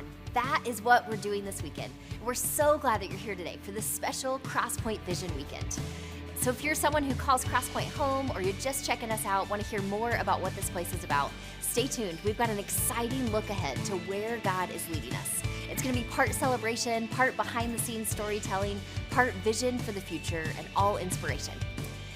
on. That is what we're doing this weekend. We're so glad that you're here today for this special Crosspoint Vision Weekend. So if you're someone who calls Crosspoint home or you're just checking us out, want to hear more about what this place is about, stay tuned. We've got an exciting look ahead to where God is leading us. It's going to be part celebration, part behind-the-scenes storytelling, part vision for the future, and all inspiration.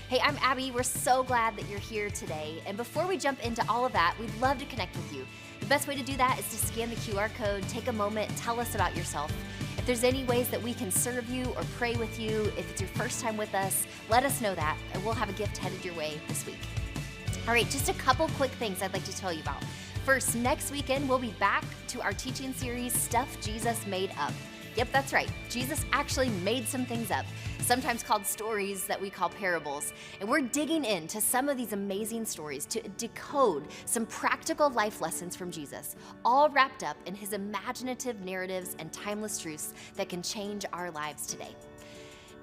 Hey, I'm Abby. We're so glad that you're here today. And before we jump into all of that, we'd love to connect with you. The best way to do that is to scan the QR code, take a moment, tell us about yourself. If there's any ways that we can serve you or pray with you, if it's your first time with us, let us know that, and we'll have a gift headed your way this week. All right, just a couple quick things I'd like to tell you about. First, next weekend, we'll be back to our teaching series, Stuff Jesus Made Up. Yep, that's right. Jesus actually made some things up, sometimes called stories that we call parables. And we're digging into some of these amazing stories to decode some practical life lessons from Jesus, all wrapped up in his imaginative narratives and timeless truths that can change our lives today.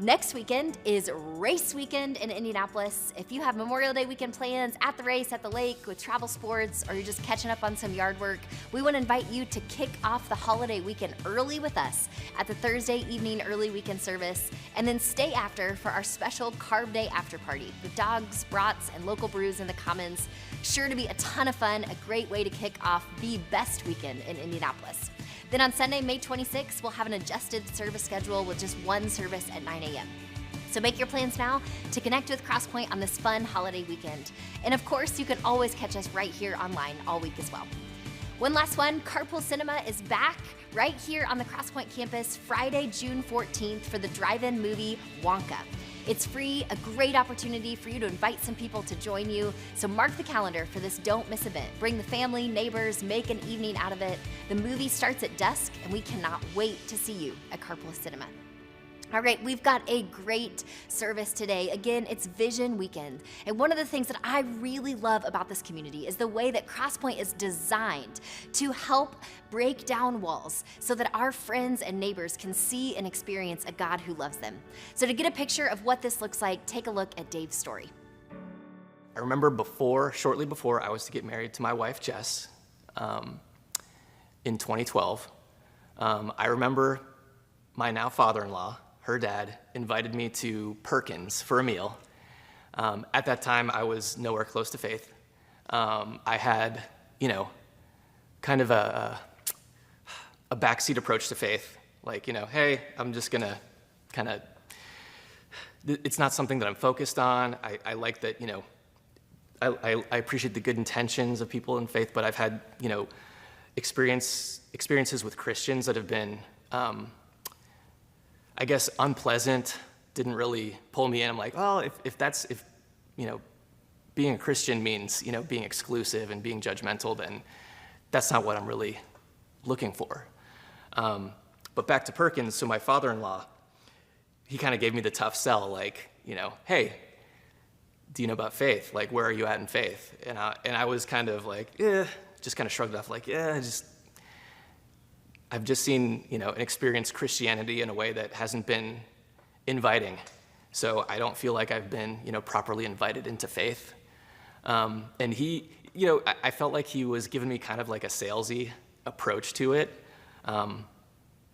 Next weekend is race weekend in Indianapolis. If you have Memorial Day weekend plans at the race, at the lake, with travel sports, or you're just catching up on some yard work, we want to invite you to kick off the holiday weekend early with us at the Thursday evening early weekend service, and then stay after for our special Carb Day after party with dogs, brats, and local brews in the Commons. Sure to be a ton of fun, a great way to kick off the best weekend in Indianapolis. Then on Sunday, May 26th, we'll have an adjusted service schedule with just one service at 9 a.m. So make your plans now to connect with Crosspoint on this fun holiday weekend. And of course, you can always catch us right here online all week as well. One last one, Carpool Cinema is back right here on the Crosspoint campus Friday, June 14th for the drive-in movie Wonka. It's free, a great opportunity for you to invite some people to join you. So mark the calendar for this don't miss event. Bring the family, neighbors, make an evening out of it. The movie starts at dusk, and we cannot wait to see you at Carpool Cinema. All right, we've got a great service today. Again, it's Vision Weekend. And one of the things that I really love about this community is the way that Crosspoint is designed to help break down walls so that our friends and neighbors can see and experience a God who loves them. So to get a picture of what this looks like, take a look at Dave's story. I remember shortly before I was to get married to my wife, Jess, in 2012, I remember my now father-in-law, her dad, invited me to Perkins for a meal. At that time, I was nowhere close to faith. I had, kind of a backseat approach to faith. Like, hey, I'm just gonna it's not something that I'm focused on. I like that, I appreciate the good intentions of people in faith, but I've had, experiences with Christians that have been, I guess, unpleasant, didn't really pull me in. I'm like, well, if being a Christian means, being exclusive and being judgmental, then that's not what I'm really looking for. But back to Perkins, so my father-in-law, he kind of gave me the tough sell, like, hey, do you know about faith? Like, where are you at in faith? And I was kind of like, just kind of shrugged off, like, I've just seen, and experienced Christianity in a way that hasn't been inviting. So I don't feel like I've been, properly invited into faith. And he, I felt like he was giving me kind of like a salesy approach to it.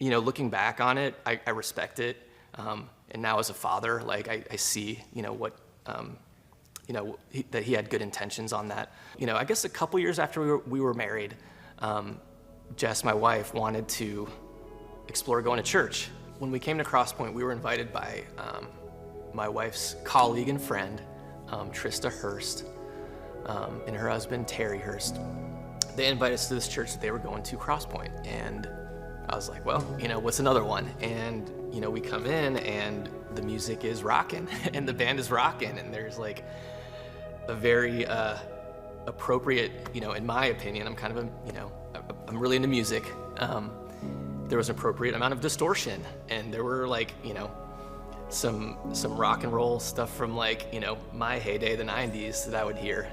Looking back on it, I respect it. And now as a father, like I see, that he had good intentions on that. I guess a couple years after we were married, Jess, my wife, wanted to explore going to church. When we came to Crosspoint, we were invited by my wife's colleague and friend, Trista Hurst, and her husband, Terry Hurst. They invited us to this church that they were going to, Crosspoint. And I was like, well, what's another one? And, we come in and the music is rocking and the band is rocking. And there's like a very appropriate, in my opinion, I'm kind of I'm really into music. There was an appropriate amount of distortion, and there were like, some rock and roll stuff from like, my heyday, the 90s that I would hear,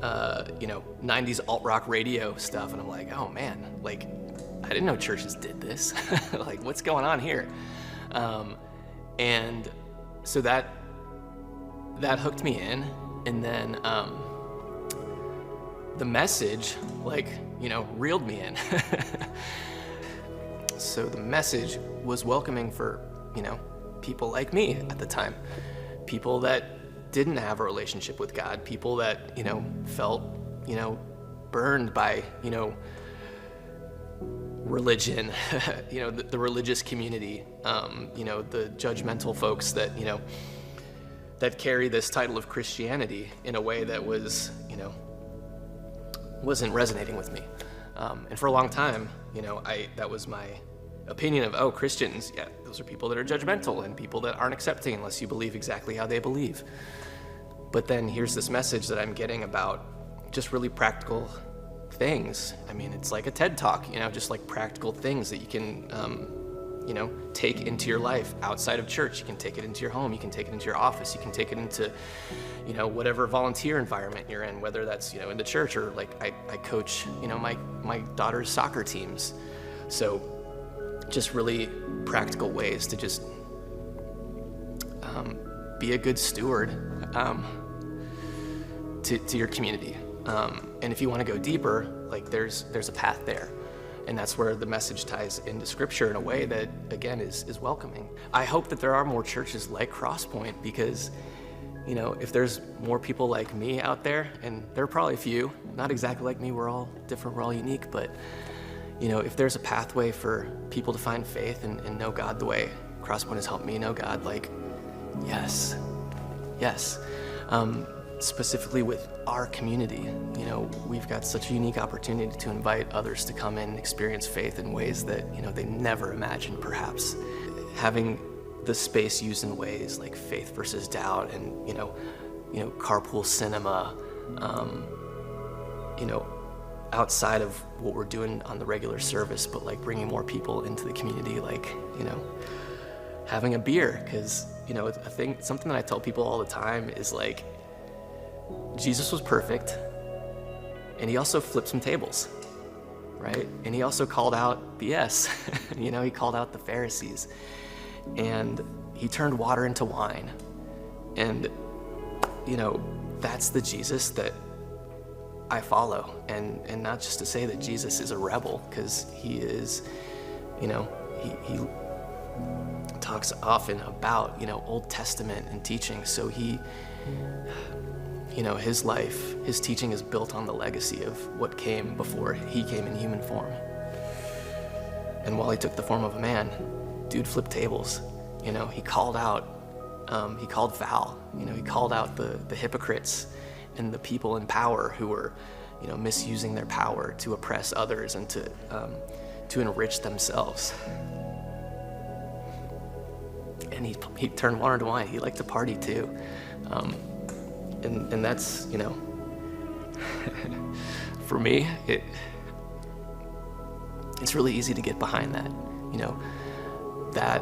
90s alt rock radio stuff. And I'm like, oh man, like, I didn't know churches did this. Like, what's going on here? And so that hooked me in. And then the message, like, reeled me in. So the message was welcoming for, people like me at the time, people that didn't have a relationship with God, people that, felt, burned by, religion, the religious community, the judgmental folks that, that carry this title of Christianity in a way that was, wasn't resonating with me. And for a long time, that was my opinion of, oh, Christians, yeah, those are people that are judgmental and people that aren't accepting unless you believe exactly how they believe. But then here's this message that I'm getting about just really practical things. I mean, it's like a TED Talk, just like practical things that you can, take into your life outside of church. You can take it into your home. You can take it into your office. You can take it into, whatever volunteer environment you're in, whether that's, in the church or like I coach, my daughter's soccer teams. So just really practical ways to just be a good steward to your community. And if you want to go deeper, like there's a path there. And that's where the message ties into Scripture in a way that, again, is welcoming. I hope that there are more churches like Crosspoint because, if there's more people like me out there, and there are probably a few, not exactly like me, we're all different, we're all unique, but, if there's a pathway for people to find faith and know God the way Crosspoint has helped me know God, like, yes. Specifically with our community, we've got such a unique opportunity to invite others to come in and experience faith in ways that, they never imagined perhaps. Having the space used in ways like faith versus doubt and, carpool cinema, outside of what we're doing on the regular service, but like bringing more people into the community, like, having a beer, because, something that I tell people all the time is like, Jesus was perfect, and he also flipped some tables, right? And he also called out BS. He called out the Pharisees, and he turned water into wine. And, that's the Jesus that I follow. And not just to say that Jesus is a rebel, because he is, he talks often about, Old Testament and teaching. So he, his life, his teaching is built on the legacy of what came before he came in human form. And while he took the form of a man, dude flipped tables. He called out, he called foul. He called out the hypocrites and the people in power who were, misusing their power to oppress others and to enrich themselves. And he turned water into wine. He liked to party too. And that's, for me, it's really easy to get behind that, that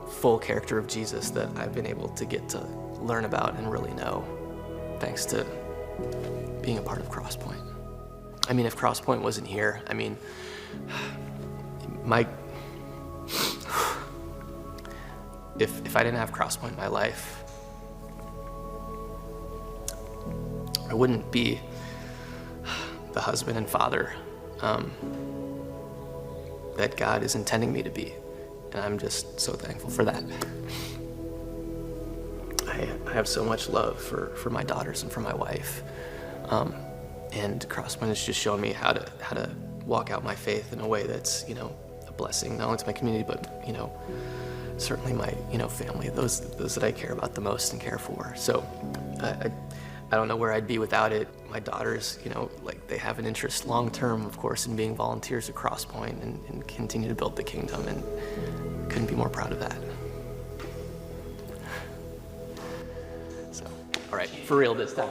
full character of Jesus that I've been able to get to learn about and really know, thanks to being a part of Crosspoint. I mean, if Crosspoint wasn't here, if I didn't have Crosspoint in my life, I wouldn't be the husband and father that God is intending me to be. And I'm just so thankful for that. I have so much love for my daughters and for my wife. And Crosspoint has just shown me how to walk out my faith in a way that's, a blessing, not only to my community, but, certainly my, family, those that I care about the most and care for. So I don't know where I'd be without it. My daughters, they have an interest long-term, of course, in being volunteers at Crosspoint and continue to build the kingdom, and couldn't be more proud of that. So, all right, for real this time.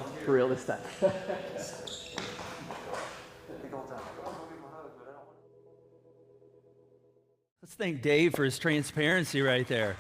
Let's thank Dave for his transparency right there.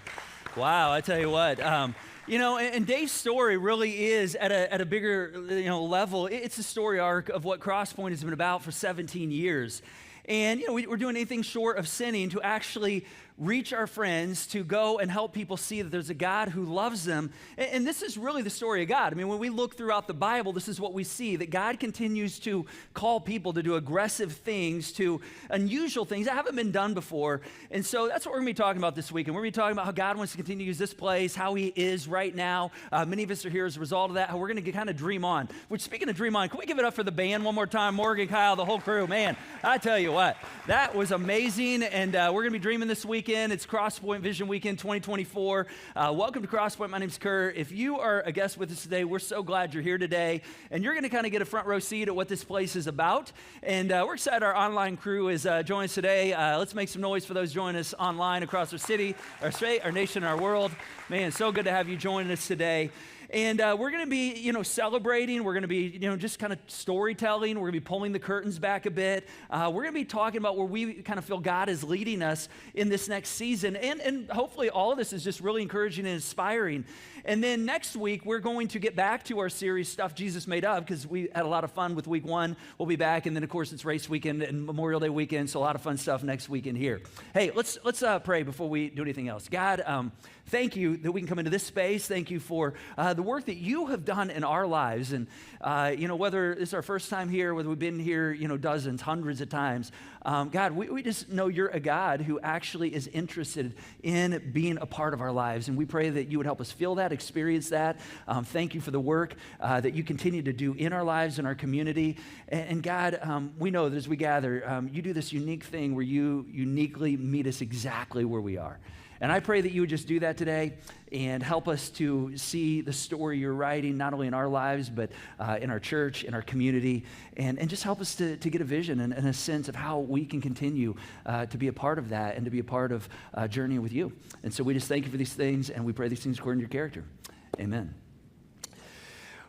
Wow, I tell you what. And Dave's story really is at a bigger, level. It's a story arc of what Crosspoint has been about for 17 years. And, we're doing anything short of sinning to actually reach our friends, to go and help people see that there's a God who loves them. And this is really the story of God. I mean, when we look throughout the Bible, this is what we see, that God continues to call people to do aggressive things, to unusual things that haven't been done before. And so that's what we're going to be talking about this week. And we're going to be talking about how God wants to continue to use this place, how he is right now. Many of us are here as a result of that, how we're going to kind of dream on. Which, speaking of dream on, can we give it up for the band one more time? Morgan, Kyle, the whole crew. Man, I tell you what, that was amazing. And we're going to be dreaming this weekend. It's Crosspoint Vision Weekend 2024. Welcome to Crosspoint. My name's Curt. If you are a guest with us today, we're so glad you're here today. And you're going to kind of get a front row seat at what this place is about. And we're excited our online crew is joining us today. Let's make some noise for those joining us online across our city, our state, our nation, our world. Man, so good to have you joining us today. And we're going to be, celebrating. We're going to be, just kind of storytelling. We're going to be pulling the curtains back a bit. We're going to be talking about where we kind of feel God is leading us in this next season. And hopefully all of this is just really encouraging and inspiring. And then next week, we're going to get back to our series, Stuff Jesus Made Up, because we had a lot of fun with week one. We'll be back. And then, of course, it's race weekend and Memorial Day weekend, so a lot of fun stuff next weekend here. Hey, let's pray before we do anything else. God, thank you that we can come into this space. Thank you for the work that you have done in our lives. And, whether it's our first time here, whether we've been here, dozens, hundreds of times, God, we just know you're a God who actually is interested in being a part of our lives. And we pray that you would help us feel that, experience that. Thank you for the work that you continue to do in our lives, in our community. And God, we know that as we gather, you do this unique thing where you uniquely meet us exactly where we are. And I pray that you would just do that today and help us to see the story you're writing, not only in our lives, but in our church, in our community, and just help us to get a vision and a sense of how we can continue to be a part of that and to be a part of journeying with you. And so we just thank you for these things, and we pray these things according to your character. Amen.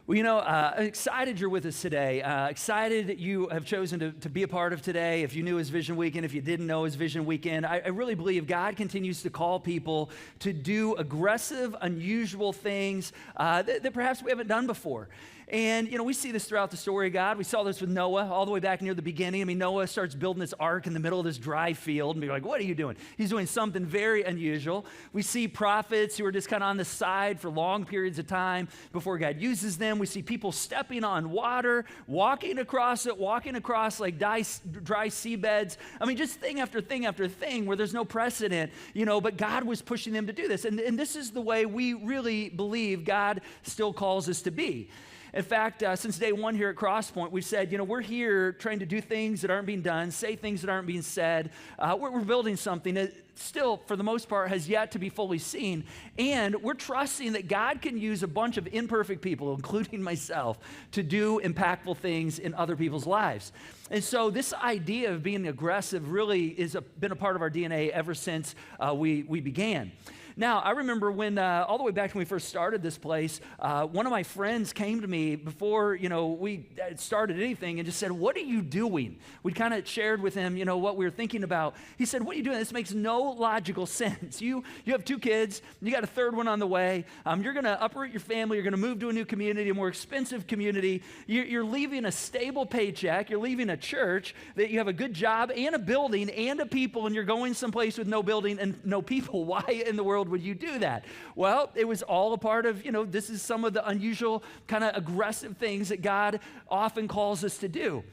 Well, I'm excited you're with us today. Excited that you have chosen to be a part of today. If you knew it was Vision Weekend, if you didn't know it was Vision Weekend, I really believe God continues to call people to do aggressive, unusual things that perhaps we haven't done before. And, we see this throughout the story of God. We saw this with Noah all the way back near the beginning. I mean, Noah starts building this ark in the middle of this dry field. And we're like, what are you doing? He's doing something very unusual. We see prophets who are just kind of on the side for long periods of time before God uses them. We see people stepping on water, walking across it, walking across like dry seabeds. I mean, just thing after thing after thing where there's no precedent, but God was pushing them to do this. And this is the way we really believe God still calls us to be. In fact, since day one here at Crosspoint, we've said, we're here trying to do things that aren't being done, say things that aren't being said. We're building something that still, for the most part, has yet to be fully seen. And we're trusting that God can use a bunch of imperfect people, including myself, to do impactful things in other people's lives. And so this idea of being aggressive really has been a part of our DNA ever since we began. Now, I remember when, all the way back when we first started this place, one of my friends came to me before, we started anything and just said, what are you doing? We kind of shared with him, what we were thinking about. He said, what are you doing? This makes no logical sense. You have 2 kids. You got a 3rd one on the way. You're going to uproot your family. You're going to move to a new community, a more expensive community. You're leaving a stable paycheck. You're leaving a church that you have a good job and a building and a people, and you're going someplace with no building and no people. Why in the world would you do that? Well, it was all a part of, this is some of the unusual kind of aggressive things that God often calls us to do.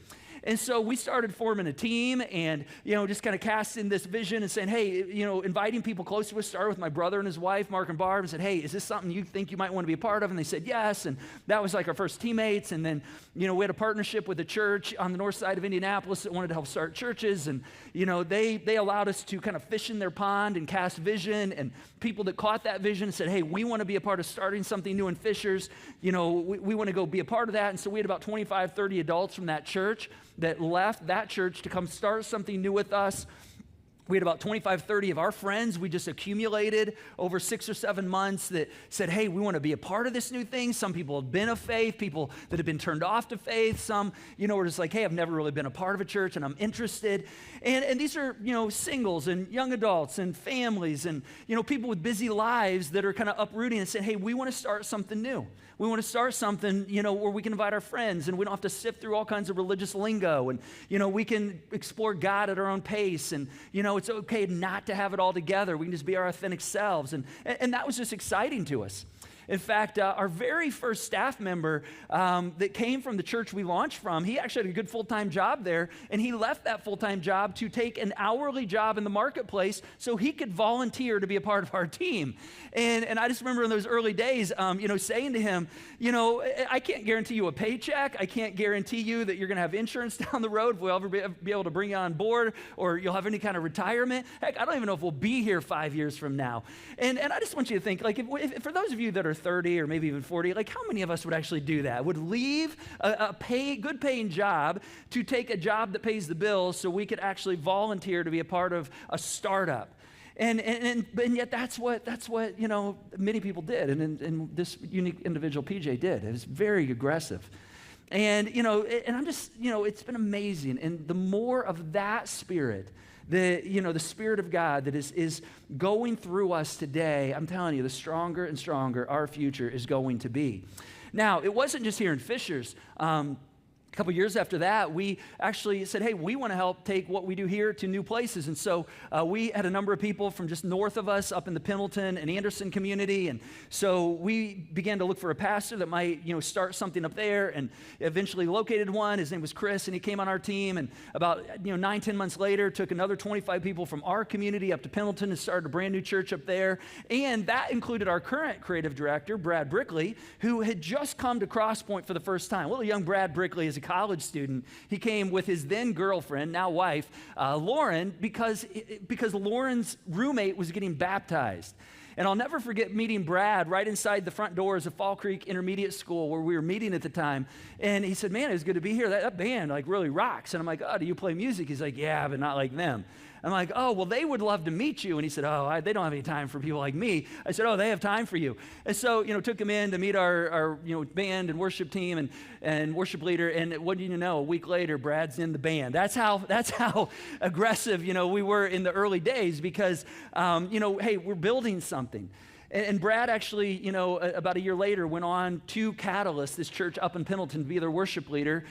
And so we started forming a team and, just kind of casting this vision and saying, hey, inviting people close to us. Started with my brother and his wife, Mark and Barb, and said, hey, is this something you think you might want to be a part of? And they said, yes. And that was like our first teammates. And then, we had a partnership with a church on the north side of Indianapolis that wanted to help start churches. And, they allowed us to kind of fish in their pond and cast vision. And people that caught that vision said, hey, we want to be a part of starting something new in Fishers. We want to go be a part of that. And so we had about 25, 30 adults from that church that left that church to come start something new with us. We had about 25, 30 of our friends we just accumulated over 6 or 7 months that said, hey, we want to be a part of this new thing. Some people have been of faith, people that have been turned off to faith. Some, were just like, hey, I've never really been a part of a church and I'm interested. And these are, singles and young adults and families and, people with busy lives that are kind of uprooting and saying, hey, we want to start something new. We want to start something, where we can invite our friends and we don't have to sift through all kinds of religious lingo and, we can explore God at our own pace and, it's okay not to have it all together. We can just be our authentic selves. And that was just exciting to us. In fact, our very first staff member that came from the church we launched from, he actually had a good full-time job there, and he left that full-time job to take an hourly job in the marketplace so he could volunteer to be a part of our team. And I just remember in those early days, saying to him, I can't guarantee you a paycheck. I can't guarantee you that you're going to have insurance down the road if we'll ever be able to bring you on board or you'll have any kind of retirement. Heck, I don't even know if we'll be here 5 years from now. And I just want you to think, like, if for those of you that are 30 or maybe even 40, like how many of us would actually do that? Would leave a good paying job to take a job that pays the bills so we could actually volunteer to be a part of a startup? And yet that's what many people did, and this unique individual, PJ, did. It was very aggressive. And I'm just, it's been amazing. And the more of that spirit, the Spirit of God that is going through us today, I'm telling you, the stronger and stronger our future is going to be. Now, it wasn't just here in Fishers. A couple years after that, we actually said, hey, we want to help take what we do here to new places. And so we had a number of people from just north of us up in the Pendleton and Anderson community. And so we began to look for a pastor that might, start something up there, and eventually located one. His name was Chris, and he came on our team. And about, 9-10 months later, took another 25 people from our community up to Pendleton and started a brand new church up there. And that included our current creative director, Brad Brickley, who had just come to Crosspoint for the first time. Little young Brad Brickley is a college student. He came with his then girlfriend, now wife, Lauren, because Lauren's roommate was getting baptized. And I'll never forget meeting Brad right inside the front doors of Fall Creek Intermediate School where we were meeting at the time. And he said, man, it was good to be here. That band really rocks. And I'm like, oh, do you play music? He's like, yeah, but not like them. I'm like, oh, well, they would love to meet you. And he said, they don't have any time for people like me. I said, oh, they have time for you. And so, took him in to meet our band and worship team and worship leader. And what do you know? A week later, Brad's in the band. That's how aggressive, we were in the early days because, hey, we're building something. And Brad actually, about a year later went on to Catalyst, this church up in Pendleton, to be their worship leader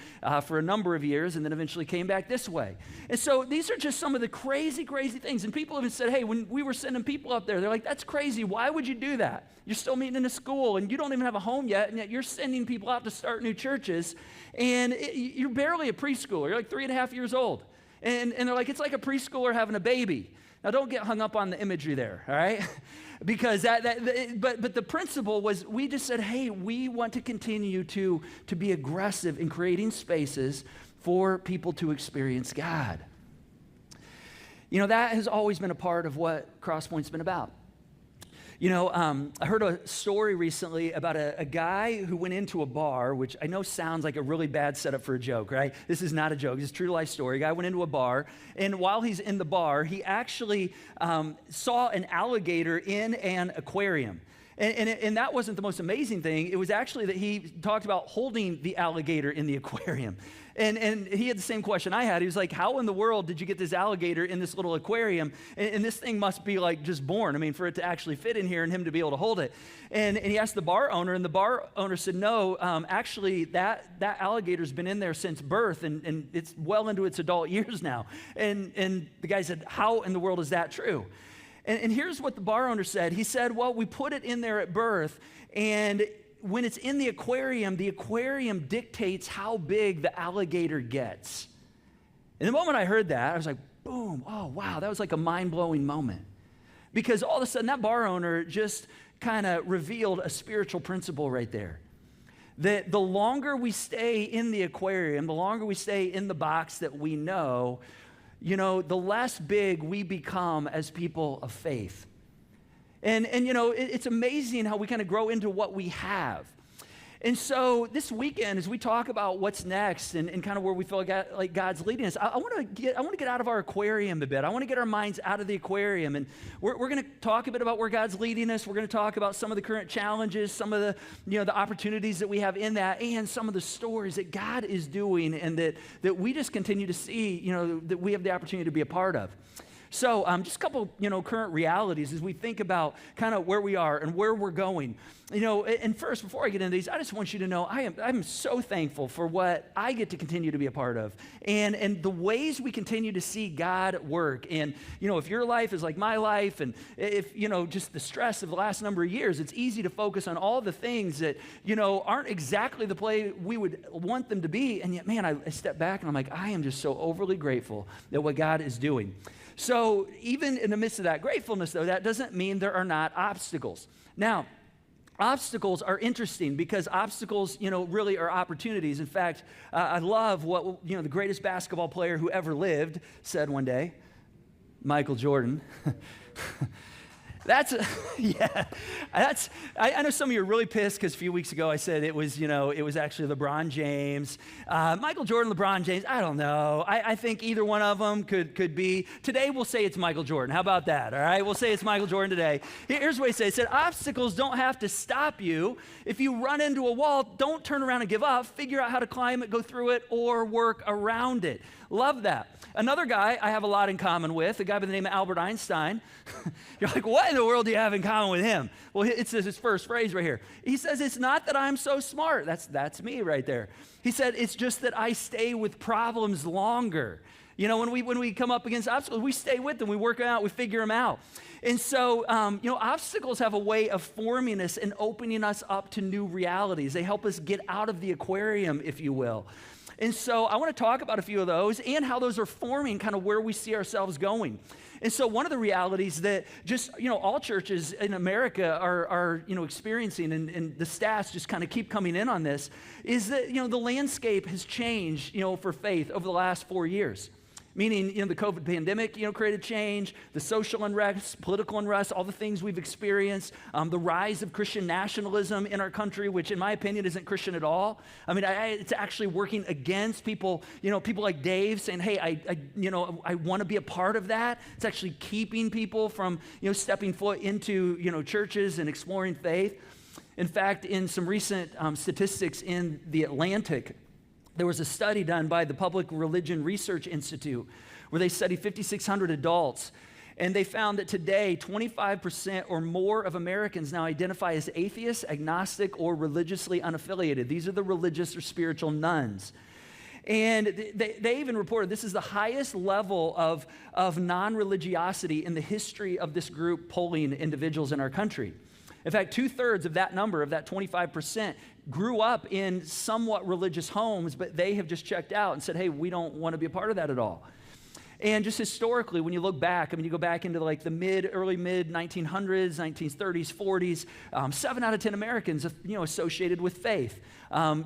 for a number of years, and then eventually came back this way. And so these are just some of the crazy, crazy things. And people even said, hey, when we were sending people up there, they're like, that's crazy. Why would you do that? You're still meeting in a school, and you don't even have a home yet, and yet you're sending people out to start new churches, and you're barely a preschooler. You're like 3.5 years old. And they're like, it's like a preschooler having a baby. Now, don't get hung up on the imagery there, all right? Because but the principle was we just said, hey, we want to continue to be aggressive in creating spaces for people to experience God. That has always been a part of what Crosspoint's been about. I heard a story recently about a guy who went into a bar, which I know sounds like a really bad setup for a joke, right? This is not a joke. It's a true life story. A guy went into a bar, and while he's in the bar, he actually saw an alligator in an aquarium. And that wasn't the most amazing thing. It was actually that he talked about holding the alligator in the aquarium. And he had the same question I had. He was like, how in the world did you get this alligator in this little aquarium? And this thing must be like just born. I mean, for it to actually fit in here and him to be able to hold it. And he asked the bar owner, and the bar owner said, no, actually that alligator's been in there since birth, and it's well into its adult years now. And the guy said, how in the world is that true? And here's what the bar owner said. He said, well, we put it in there at birth, and when it's in the aquarium dictates how big the alligator gets. And the moment I heard that, I was like, boom, oh, wow, that was like a mind-blowing moment. Because all of a sudden, that bar owner just kind of revealed a spiritual principle right there. That the longer we stay in the aquarium, the longer we stay in the box that we know, the less big we become as people of faith. And it's amazing how we kind of grow into what we have. And so this weekend, as we talk about what's next and kind of where we feel like God's leading us, I want to get out of our aquarium a bit. I want to get our minds out of the aquarium, and we're going to talk a bit about where God's leading us. We're going to talk about some of the current challenges, some of the the opportunities that we have in that, and some of the stories that God is doing, and that we just continue to see, that we have the opportunity to be a part of. So just a couple, current realities as we think about kind of where we are and where we're going. And first, before I get into these, I just want you to know I'm so thankful for what I get to continue to be a part of and the ways we continue to see God work. And, if your life is like my life and if, just the stress of the last number of years, it's easy to focus on all the things that, aren't exactly the way we would want them to be. And yet, man, I step back and I'm like, I am just so overly grateful that what God is doing. So even in the midst of that gratefulness, though, that doesn't mean there are not obstacles. Now, obstacles are interesting because obstacles, really are opportunities. In fact, I love what, the greatest basketball player who ever lived said one day, Michael Jordan. I know some of you are really pissed because a few weeks ago I said it was actually LeBron James. Michael Jordan, LeBron James, I don't know. I think either one of them could be. Today we'll say it's Michael Jordan. How about that, all right? We'll say it's Michael Jordan today. Here's what he said. He said, obstacles don't have to stop you. If you run into a wall, don't turn around and give up. Figure out how to climb it, go through it, or work around it. Love that. Another guy I have a lot in common with, a guy by the name of Albert Einstein. You're like, what in the world do you have in common with him? Well, it's his first phrase right here. He says, it's not that I'm so smart. That's me right there. He said, it's just that I stay with problems longer. When we come up against obstacles, we stay with them, we work them out, we figure them out. And so, obstacles have a way of forming us and opening us up to new realities. They help us get out of the aquarium, if you will. And so I want to talk about a few of those and how those are forming kind of where we see ourselves going. And so one of the realities that just, all churches in America are experiencing, and the stats just kind of keep coming in on this, is that, the landscape has changed, for faith over the last 4 years. Meaning, the COVID pandemic, created change, the social unrest, political unrest, all the things we've experienced, the rise of Christian nationalism in our country, which in my opinion isn't Christian at all. I mean, it's actually working against people, people like Dave saying, hey, I want to be a part of that. It's actually keeping people from, stepping foot into, churches and exploring faith. In fact, in some recent statistics in The Atlantic, there was a study done by the Public Religion Research Institute where they studied 5,600 adults, and they found that today 25% or more of Americans now identify as atheists, agnostic, or religiously unaffiliated. These are the religious or spiritual nones. And they even reported this is the highest level of non-religiosity in the history of this group polling individuals in our country. In fact, 2/3 of that number, of that 25%, grew up in somewhat religious homes, but they have just checked out and said, hey, we don't want to be a part of that at all. And just historically, when you look back, you go back into like the early mid 1900s, 1930s, 40s, 7 out of 10 Americans, associated with faith.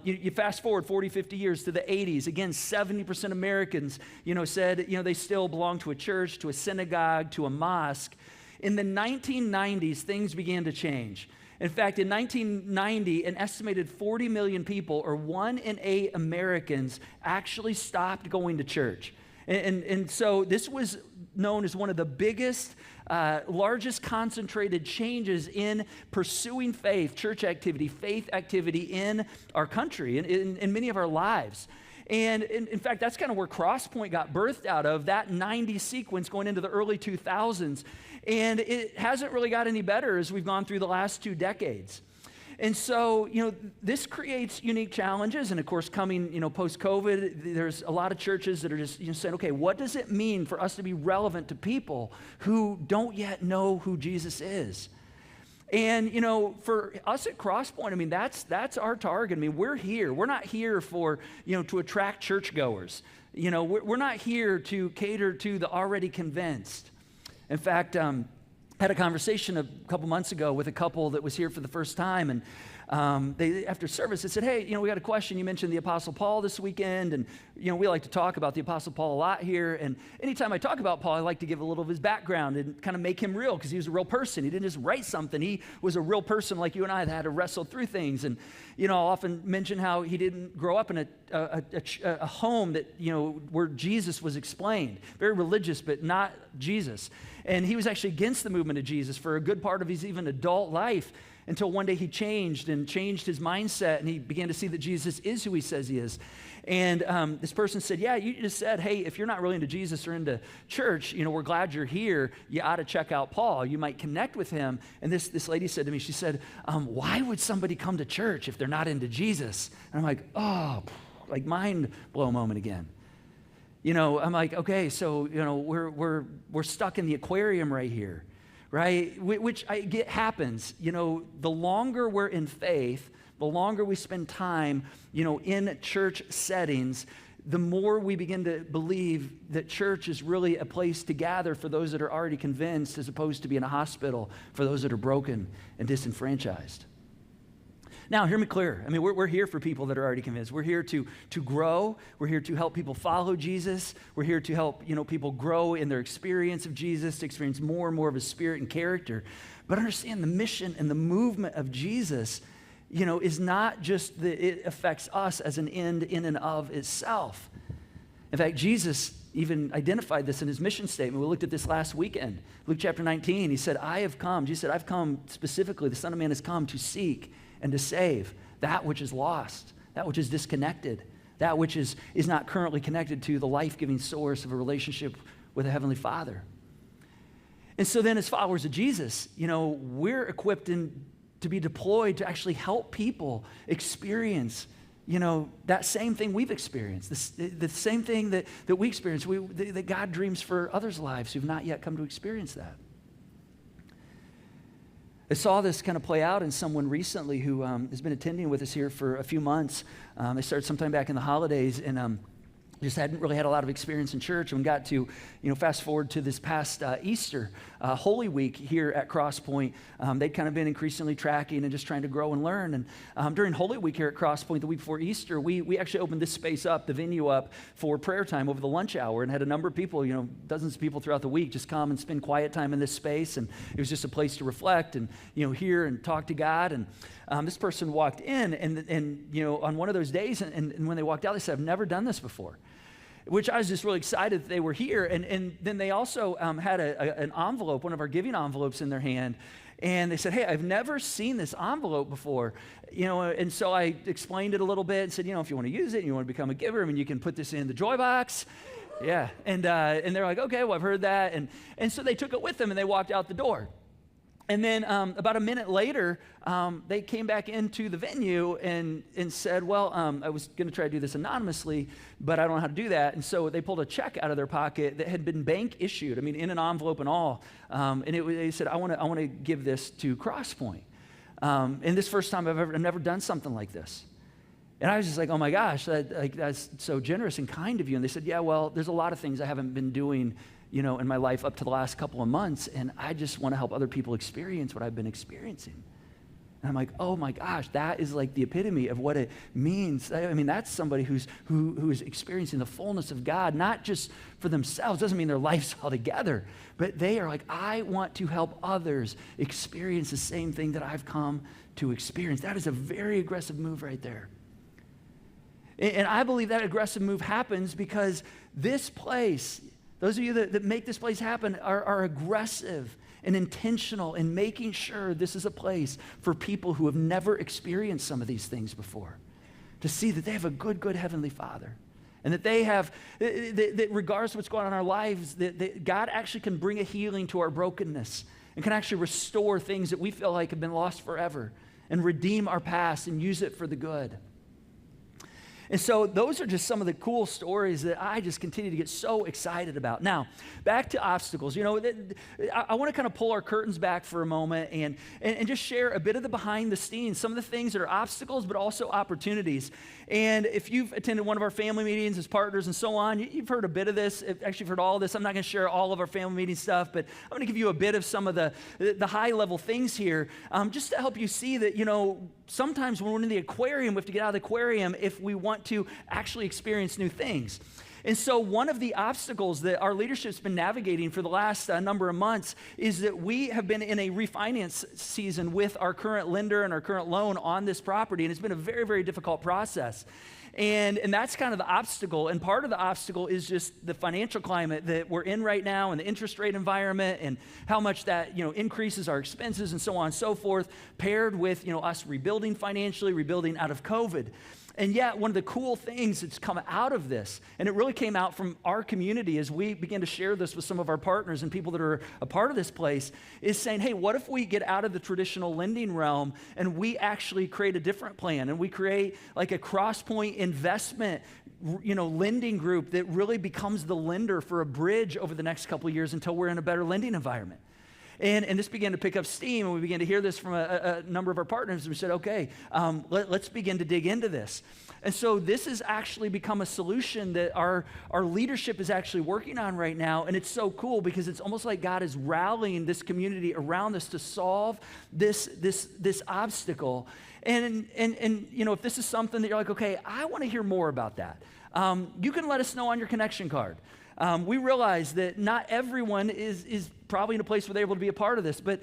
You fast forward 40, 50 years to the 80s, again, 70% Americans, said, they still belong to a church, to a synagogue, to a mosque. In the 1990s, things began to change. In fact, in 1990, an estimated 40 million people, or 1 in 8 Americans, actually stopped going to church. And so this was known as one of the biggest, largest concentrated changes in pursuing faith, church activity, faith activity in our country, in many of our lives. And in fact, that's kind of where Crosspoint got birthed out of, that 90 sequence going into the early 2000s. And it hasn't really got any better as we've gone through the last 2 decades. And so, this creates unique challenges. And of course, coming, post-COVID, there's a lot of churches that are just saying, okay, what does it mean for us to be relevant to people who don't yet know who Jesus is? And, for us at Crosspoint, that's our target. We're here. We're not here for, to attract churchgoers. We're not here to cater to the already convinced. In fact, had a conversation a couple months ago with a couple that was here for the first time, and after service, they said, hey, we got a question. You mentioned the Apostle Paul this weekend, and, we like to talk about the Apostle Paul a lot here, and anytime I talk about Paul, I like to give a little of his background and kind of make him real, because he was a real person. He didn't just write something. He was a real person like you and I that had to wrestle through things, and, I'll often mention how he didn't grow up in a home that, where Jesus was explained. Very religious, but not Jesus. And he was actually against the movement of Jesus for a good part of his even adult life, until one day he changed his mindset, and he began to see that Jesus is who he says he is. And this person said, yeah, you just said, hey, if you're not really into Jesus or into church, we're glad you're here. You ought to check out Paul. You might connect with him. And this lady said to me, she said, why would somebody come to church if they're not into Jesus? And I'm like, oh, like mind blow moment again. I'm like, okay, so, we're stuck in the aquarium right here. Right? Which I get happens. The longer we're in faith, the longer we spend time, in church settings, the more we begin to believe that church is really a place to gather for those that are already convinced, as opposed to being a hospital for those that are broken and disenfranchised. Now, hear me clear. I mean, we're here for people that are already convinced. We're here to grow. We're here to help people follow Jesus. We're here to help, people grow in their experience of Jesus, to experience more and more of his spirit and character. But understand the mission and the movement of Jesus, is not just that it affects us as an end in and of itself. In fact, Jesus even identified this in his mission statement. We looked at this last weekend. Luke chapter 19, he said, Jesus said, I've come specifically, the Son of Man has come to seek and to save that which is lost, that which is disconnected, that which is not currently connected to the life-giving source of a relationship with a Heavenly Father. And so then as followers of Jesus, we're equipped to be deployed to actually help people experience, that same thing we've experienced, the same thing that we experience, that God dreams for others' lives who've not yet come to experience that. I saw this kind of play out in someone recently who has been attending with us here for a few months. They started sometime back in the holidays, and just hadn't really had a lot of experience in church, and got to, fast forward to this past Easter, Holy Week here at Cross Point. They'd kind of been increasingly tracking and just trying to grow and learn. And during Holy Week here at Cross Point, the week before Easter, we actually opened this space up, the venue up, for prayer time over the lunch hour, and had a number of people, dozens of people throughout the week just come and spend quiet time in this space. And it was just a place to reflect and, hear and talk to God. And this person walked in, and on one of those days, and when they walked out, they said, I've never done this before. Which I was just really excited that they were here. And then they also had an envelope, one of our giving envelopes in their hand. And they said, hey, I've never seen this envelope before. And so I explained it a little bit and said, if you want to use it and you want to become a giver, you can put this in the joy box. Yeah. And they're like, okay, well, I've heard that. And so they took it with them and they walked out the door. And then about a minute later, they came back into the venue and said, well, I was going to try to do this anonymously, but I don't know how to do that. And so they pulled a check out of their pocket that had been bank issued, in an envelope and all. And they said, I want to give this to Cross Point. And this first time I've never done something like this. And I was just like, oh my gosh, that's so generous and kind of you. And they said, yeah, well, there's a lot of things I haven't been doing in my life up to the last couple of months, and I just want to help other people experience what I've been experiencing. And I'm like, oh my gosh, that is like the epitome of what it means. That's somebody who is experiencing the fullness of God, not just for themselves. Doesn't mean their life's all together, but they are like, I want to help others experience the same thing that I've come to experience. That is a very aggressive move right there. And I believe that aggressive move happens because this place, those of you that make this place happen are aggressive and intentional in making sure this is a place for people who have never experienced some of these things before, to see that they have a good Heavenly Father, and that they have, that regardless of what's going on in our lives, that God actually can bring a healing to our brokenness and can actually restore things that we feel like have been lost forever and redeem our past and use it for the good. And so those are just some of the cool stories that I just continue to get so excited about. Now, back to obstacles. I want to kind of pull our curtains back for a moment and just share a bit of the behind the scenes, some of the things that are obstacles, but also opportunities. And if you've attended one of our family meetings as partners and so on, you've heard a bit of this. Actually, you've heard all of this. I'm not going to share all of our family meeting stuff, but I'm going to give you a bit of some of the high-level things here, just to help you see that, sometimes when we're in the aquarium, we have to get out of the aquarium if we want to actually experience new things. And so one of the obstacles that our leadership's been navigating for the last number of months is that we have been in a refinance season with our current lender and our current loan on this property, and it's been a very, very difficult process. And that's kind of the obstacle. And part of the obstacle is just the financial climate that we're in right now and the interest rate environment and how much that, increases our expenses and so on and so forth, paired with, us rebuilding financially, rebuilding out of COVID. And yet, one of the cool things that's come out of this, and it really came out from our community as we began to share this with some of our partners and people that are a part of this place, is saying, hey, what if we get out of the traditional lending realm and we actually create a different plan and we create like a cross-point investment lending group that really becomes the lender for a bridge over the next couple of years until we're in a better lending environment. And this began to pick up steam, and we began to hear this from a number of our partners. We said, okay, let's begin to dig into this. And so this has actually become a solution that our leadership is actually working on right now, and it's so cool because it's almost like God is rallying this community around us to solve this obstacle. And if this is something that you're like, okay, I want to hear more about that, you can let us know on your connection card. We realize that not everyone is probably in a place where they're able to be a part of this, but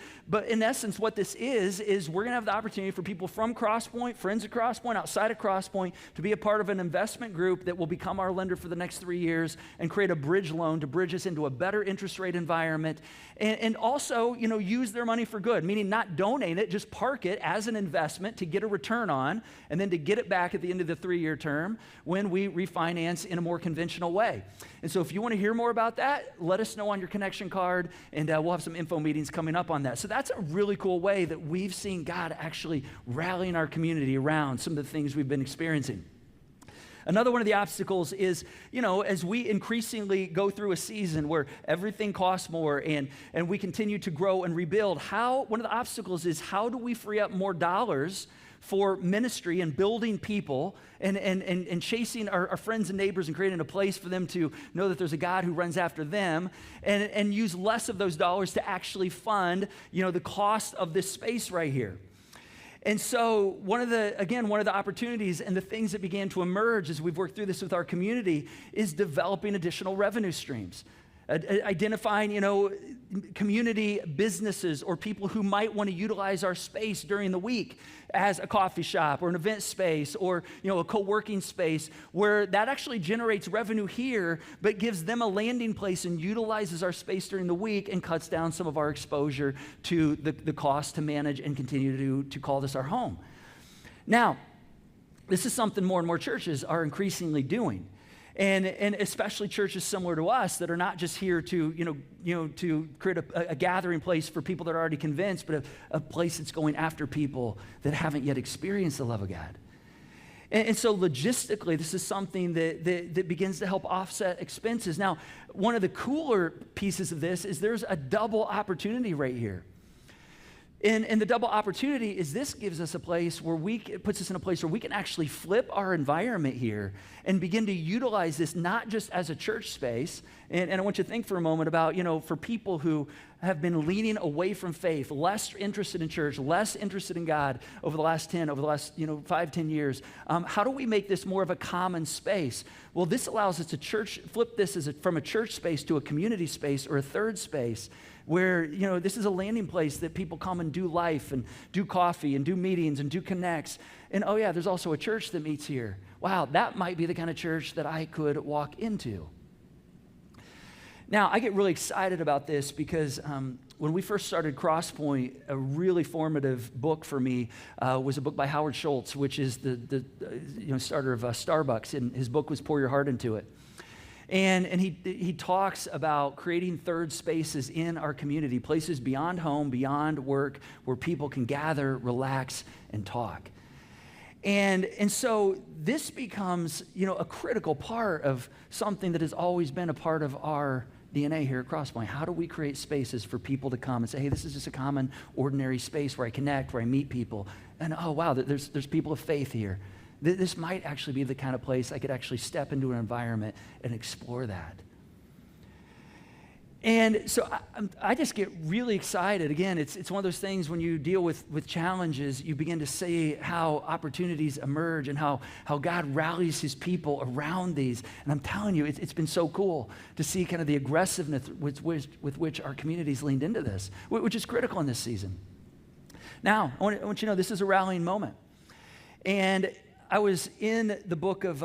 in essence, what this is we're going to have the opportunity for people from Crosspoint, friends of Crosspoint, outside of Crosspoint, to be a part of an investment group that will become our lender for the next 3 years and create a bridge loan to bridge us into a better interest rate environment, and also, use their money for good, meaning not donate it, just park it as an investment to get a return on, and then to get it back at the end of the 3-year term when we refinance in a more conventional way. And so if you want to hear more about that, let us know on your connection card, and we'll have some info meetings coming up on that. So that's a really cool way that we've seen God actually rallying our community around some of the things we've been experiencing. Another one of the obstacles is, as we increasingly go through a season where everything costs more and we continue to grow and rebuild, one of the obstacles is how do we free up more dollars for ministry and building people and chasing our friends and neighbors and creating a place for them to know that there's a God who runs after them, and use less of those dollars to actually fund, the cost of this space right here. And so one of the opportunities and the things that began to emerge as we've worked through this with our community is developing additional revenue streams. Identifying, community businesses or people who might want to utilize our space during the week as a coffee shop or an event space or, a co-working space where that actually generates revenue here, but gives them a landing place and utilizes our space during the week and cuts down some of our exposure to the cost to manage and continue to call this our home. Now, this is something more and more churches are increasingly doing. And especially churches similar to us that are not just here to, to create a gathering place for people that are already convinced, but a place that's going after people that haven't yet experienced the love of God. And so logistically, this is something that begins to help offset expenses. Now, one of the cooler pieces of this is there's a double opportunity right here. And the double opportunity is this gives us a place where it puts us in a place where we can actually flip our environment here and begin to utilize this not just as a church space. And I want you to think for a moment about, for people who have been leaning away from faith, less interested in church, less interested in God over the last 5, 10 years, how do we make this more of a common space? Well, this allows us to flip this from a church space to a community space or a third space, where, this is a landing place that people come and do life and do coffee and do meetings and do connects. And oh yeah, there's also a church that meets here. Wow, that might be the kind of church that I could walk into. Now, I get really excited about this because when we first started Crosspoint, a really formative book for me was a book by Howard Schultz, which is the starter of Starbucks, and his book was Pour Your Heart Into It. And he talks about creating third spaces in our community, places beyond home, beyond work, where people can gather, relax, and talk. And so this becomes, a critical part of something that has always been a part of our DNA here at Crosspoint. How do we create spaces for people to come and say, hey, this is just a common, ordinary space where I connect, where I meet people, and oh wow, there's people of faith here. This might actually be the kind of place I could actually step into an environment and explore that. And so I just get really excited. Again, it's one of those things when you deal with challenges, you begin to see how opportunities emerge and how God rallies his people around these. And I'm telling you, it's been so cool to see kind of the aggressiveness with which our communities leaned into this, which is critical in this season. Now, I want you to know this is a rallying moment. And I was in the book of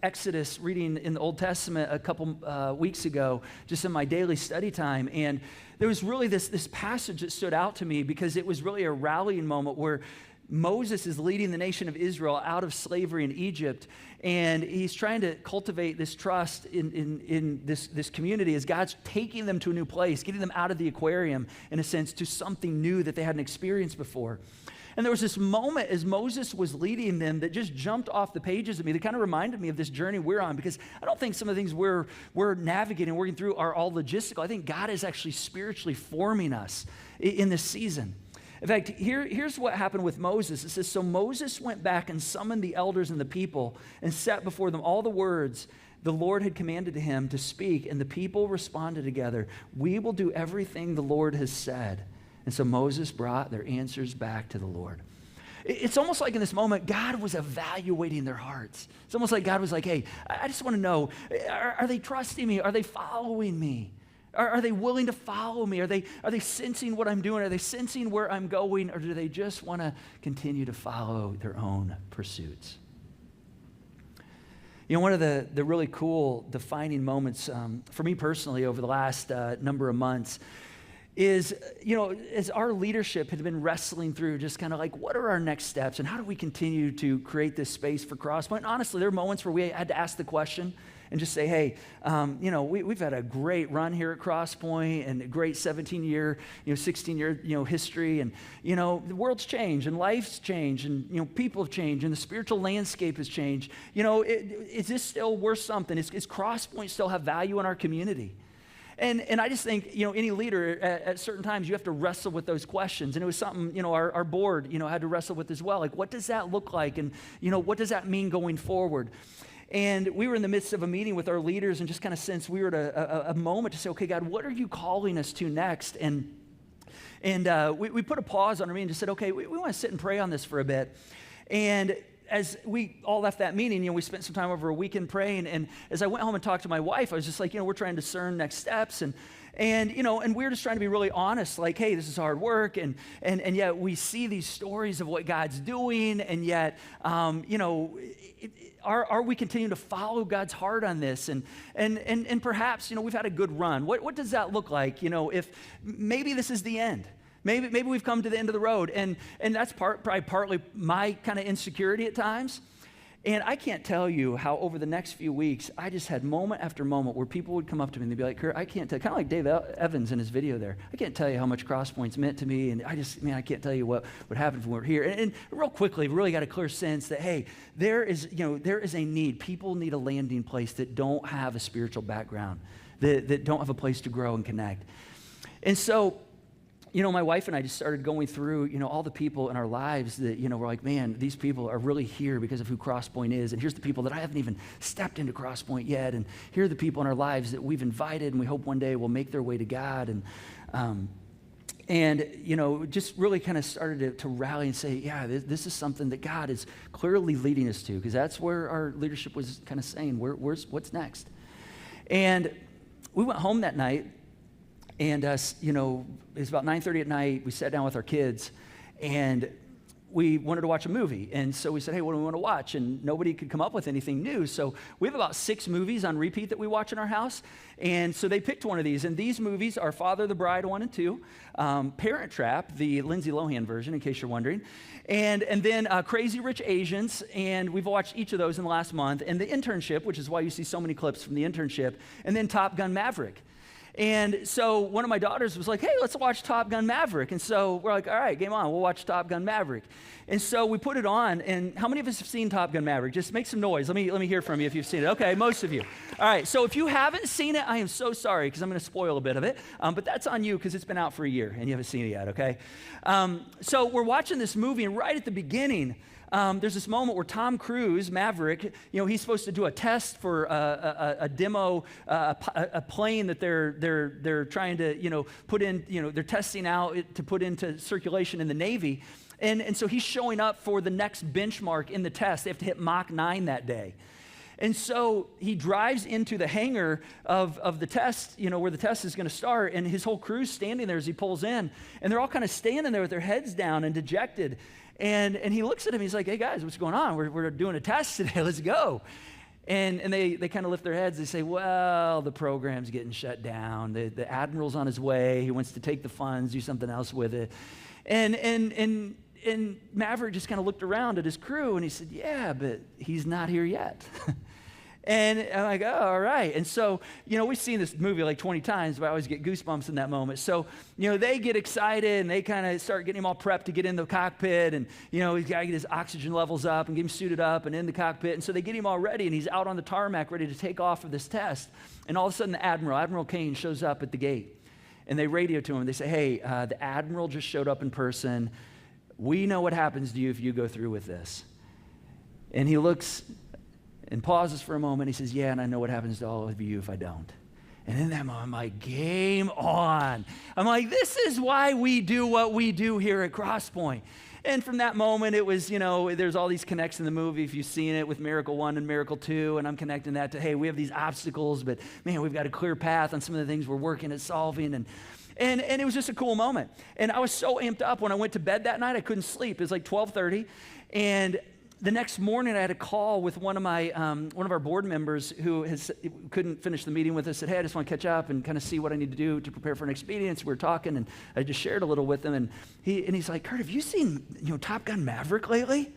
Exodus reading in the Old Testament a couple weeks ago, just in my daily study time, and there was really this passage that stood out to me because it was really a rallying moment where Moses is leading the nation of Israel out of slavery in Egypt, and he's trying to cultivate this trust in this community as God's taking them to a new place, getting them out of the aquarium, in a sense, to something new that they hadn't experienced before. And there was this moment as Moses was leading them that just jumped off the pages of me that kind of reminded me of this journey we're on, because I don't think some of the things we're navigating, working through are all logistical. I think God is actually spiritually forming us in this season. In fact, here's what happened with Moses. It says, so Moses went back and summoned the elders and the people and set before them all the words the Lord had commanded him to speak. And the people responded together, we will do everything the Lord has said. And so Moses brought their answers back to the Lord. It's almost like in this moment, God was evaluating their hearts. It's almost like God was like, hey, I just want to know, are they trusting me? Are they following me? Are they willing to follow me? Are they sensing what I'm doing? Are they sensing where I'm going? Or do they just want to continue to follow their own pursuits? You know, one of the really cool defining moments for me personally over the last number of months is, you know, as our leadership had been wrestling through just kind of like, what are our next steps and how do we continue to create this space for Crosspoint? And honestly, there are moments where we had to ask the question and just say, hey, you know, we've had a great run here at Crosspoint and a great 17-year, 16-year, history. And, the world's changed and life's changed and, people have changed and the spiritual landscape has changed. Is this still worth something? Is Crosspoint still have value in our community? And I just think, any leader at certain times, you have to wrestle with those questions. And it was something, our board, had to wrestle with as well. Like, what does that look like? And, what does that mean going forward? And we were in the midst of a meeting with our leaders and just kind of sensed we were at a moment to say, okay, God, what are you calling us to next? And we put a pause on our meeting and just said, okay, we want to sit and pray on this for a bit. And as we all left that meeting, we spent some time over a weekend praying. And as I went home and talked to my wife, I was just like, we're trying to discern next steps. And we're just trying to be really honest, like, hey, this is hard work. And yet we see these stories of what God's doing. And yet, are we continuing to follow God's heart on this? And perhaps, we've had a good run. What does that look like? If maybe this is the end. Maybe we've come to the end of the road, and that's probably partly my kind of insecurity at times. And I can't tell you how over the next few weeks, I just had moment after moment where people would come up to me and they'd be like, Curt, I can't tell, kind of like Dave Evans in his video there, I can't tell you how much Crosspoint's meant to me, and I can't tell you what happened when we're here. And real quickly, we really got a clear sense that, hey, there is a need. People need a landing place that don't have a spiritual background, that don't have a place to grow and connect. And so, my wife and I just started going through, all the people in our lives that, we're like, man, these people are really here because of who Crosspoint is. And here's the people that I haven't even stepped into Crosspoint yet. And here are the people in our lives that we've invited and we hope one day will make their way to God. And just really kind of started to rally and say, yeah, this is something that God is clearly leading us to, because that's where our leadership was kind of saying, what's next? And we went home that night. And, it was about 9:30 at night. We sat down with our kids, and we wanted to watch a movie. And so we said, hey, what do we want to watch? And nobody could come up with anything new. So we have about 6 movies on repeat that we watch in our house. And so they picked one of these. And these movies are Father of the Bride 1 and 2, Parent Trap, the Lindsay Lohan version, in case you're wondering, and then Crazy Rich Asians. And we've watched each of those in the last month. And The Internship, which is why you see so many clips from The Internship. And then Top Gun Maverick. And so one of my daughters was like, hey, let's watch Top Gun Maverick. And so we're like, all right, game on. We'll watch Top Gun Maverick. And so we put it on. And how many of us have seen Top Gun Maverick? Just make some noise. Let me hear from you if you've seen it. Okay, most of you. All right, so if you haven't seen it, I am so sorry because I'm going to spoil a bit of it. But that's on you because it's been out for a year and you haven't seen it yet, okay? So we're watching this movie, and right at the beginning, there's this moment where Tom Cruise, Maverick, he's supposed to do a test for a demo, a plane that they're trying to, put in, they're testing out to put into circulation in the Navy. And so he's showing up for the next benchmark in the test. They have to hit Mach 9 that day. And so he drives into the hangar of the test, where the test is going to start, and his whole crew's standing there as he pulls in, and they're all kind of standing there with their heads down and dejected. And he looks at him, he's like, hey guys, what's going on? We're doing a test today, let's go. And they kind of lift their heads, they say, well, the program's getting shut down. The admiral's on his way, he wants to take the funds, do something else with it. And Maverick just kind of looked around at his crew and he said, yeah, but he's not here yet. And I'm like, oh, all right. And so, we've seen this movie like 20 times, but I always get goosebumps in that moment. So, they get excited and they kind of start getting him all prepped to get in the cockpit. And, he's got to get his oxygen levels up and get him suited up and in the cockpit. And so they get him all ready and he's out on the tarmac ready to take off for this test. And all of a sudden the Admiral Kane shows up at the gate. And they radio to him. They say, hey, the Admiral just showed up in person. We know what happens to you if you go through with this. And he looks and pauses for a moment. He says, yeah, and I know what happens to all of you if I don't. And in that moment, I'm like, game on. I'm like, this is why we do what we do here at Crosspoint. And from that moment, it was, there's all these connects in the movie, if you've seen it, with Miracle 1 and Miracle 2, and I'm connecting that to, hey, we have these obstacles, but man, we've got a clear path on some of the things we're working at solving. And it was just a cool moment. And I was so amped up when I went to bed that night, I couldn't sleep. It was like 12:30. And the next morning, I had a call with one of our board members who couldn't finish the meeting with us. Said, hey, I just want to catch up and kind of see what I need to do to prepare for an expedience. We were talking, and I just shared a little with him. And he's like, Curt, have you seen Top Gun Maverick lately?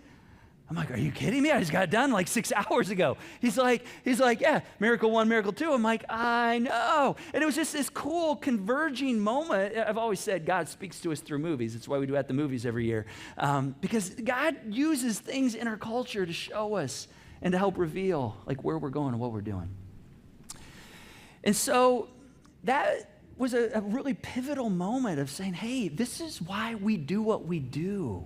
I'm like, are you kidding me? I just got done like 6 hours ago. He's like, yeah, Miracle 1, Miracle 2. I'm like, I know. And it was just this cool converging moment. I've always said God speaks to us through movies. It's why we do At the Movies every year. Because God uses things in our culture to show us and to help reveal like where we're going and what we're doing. And so that was a really pivotal moment of saying, hey, this is why we do what we do.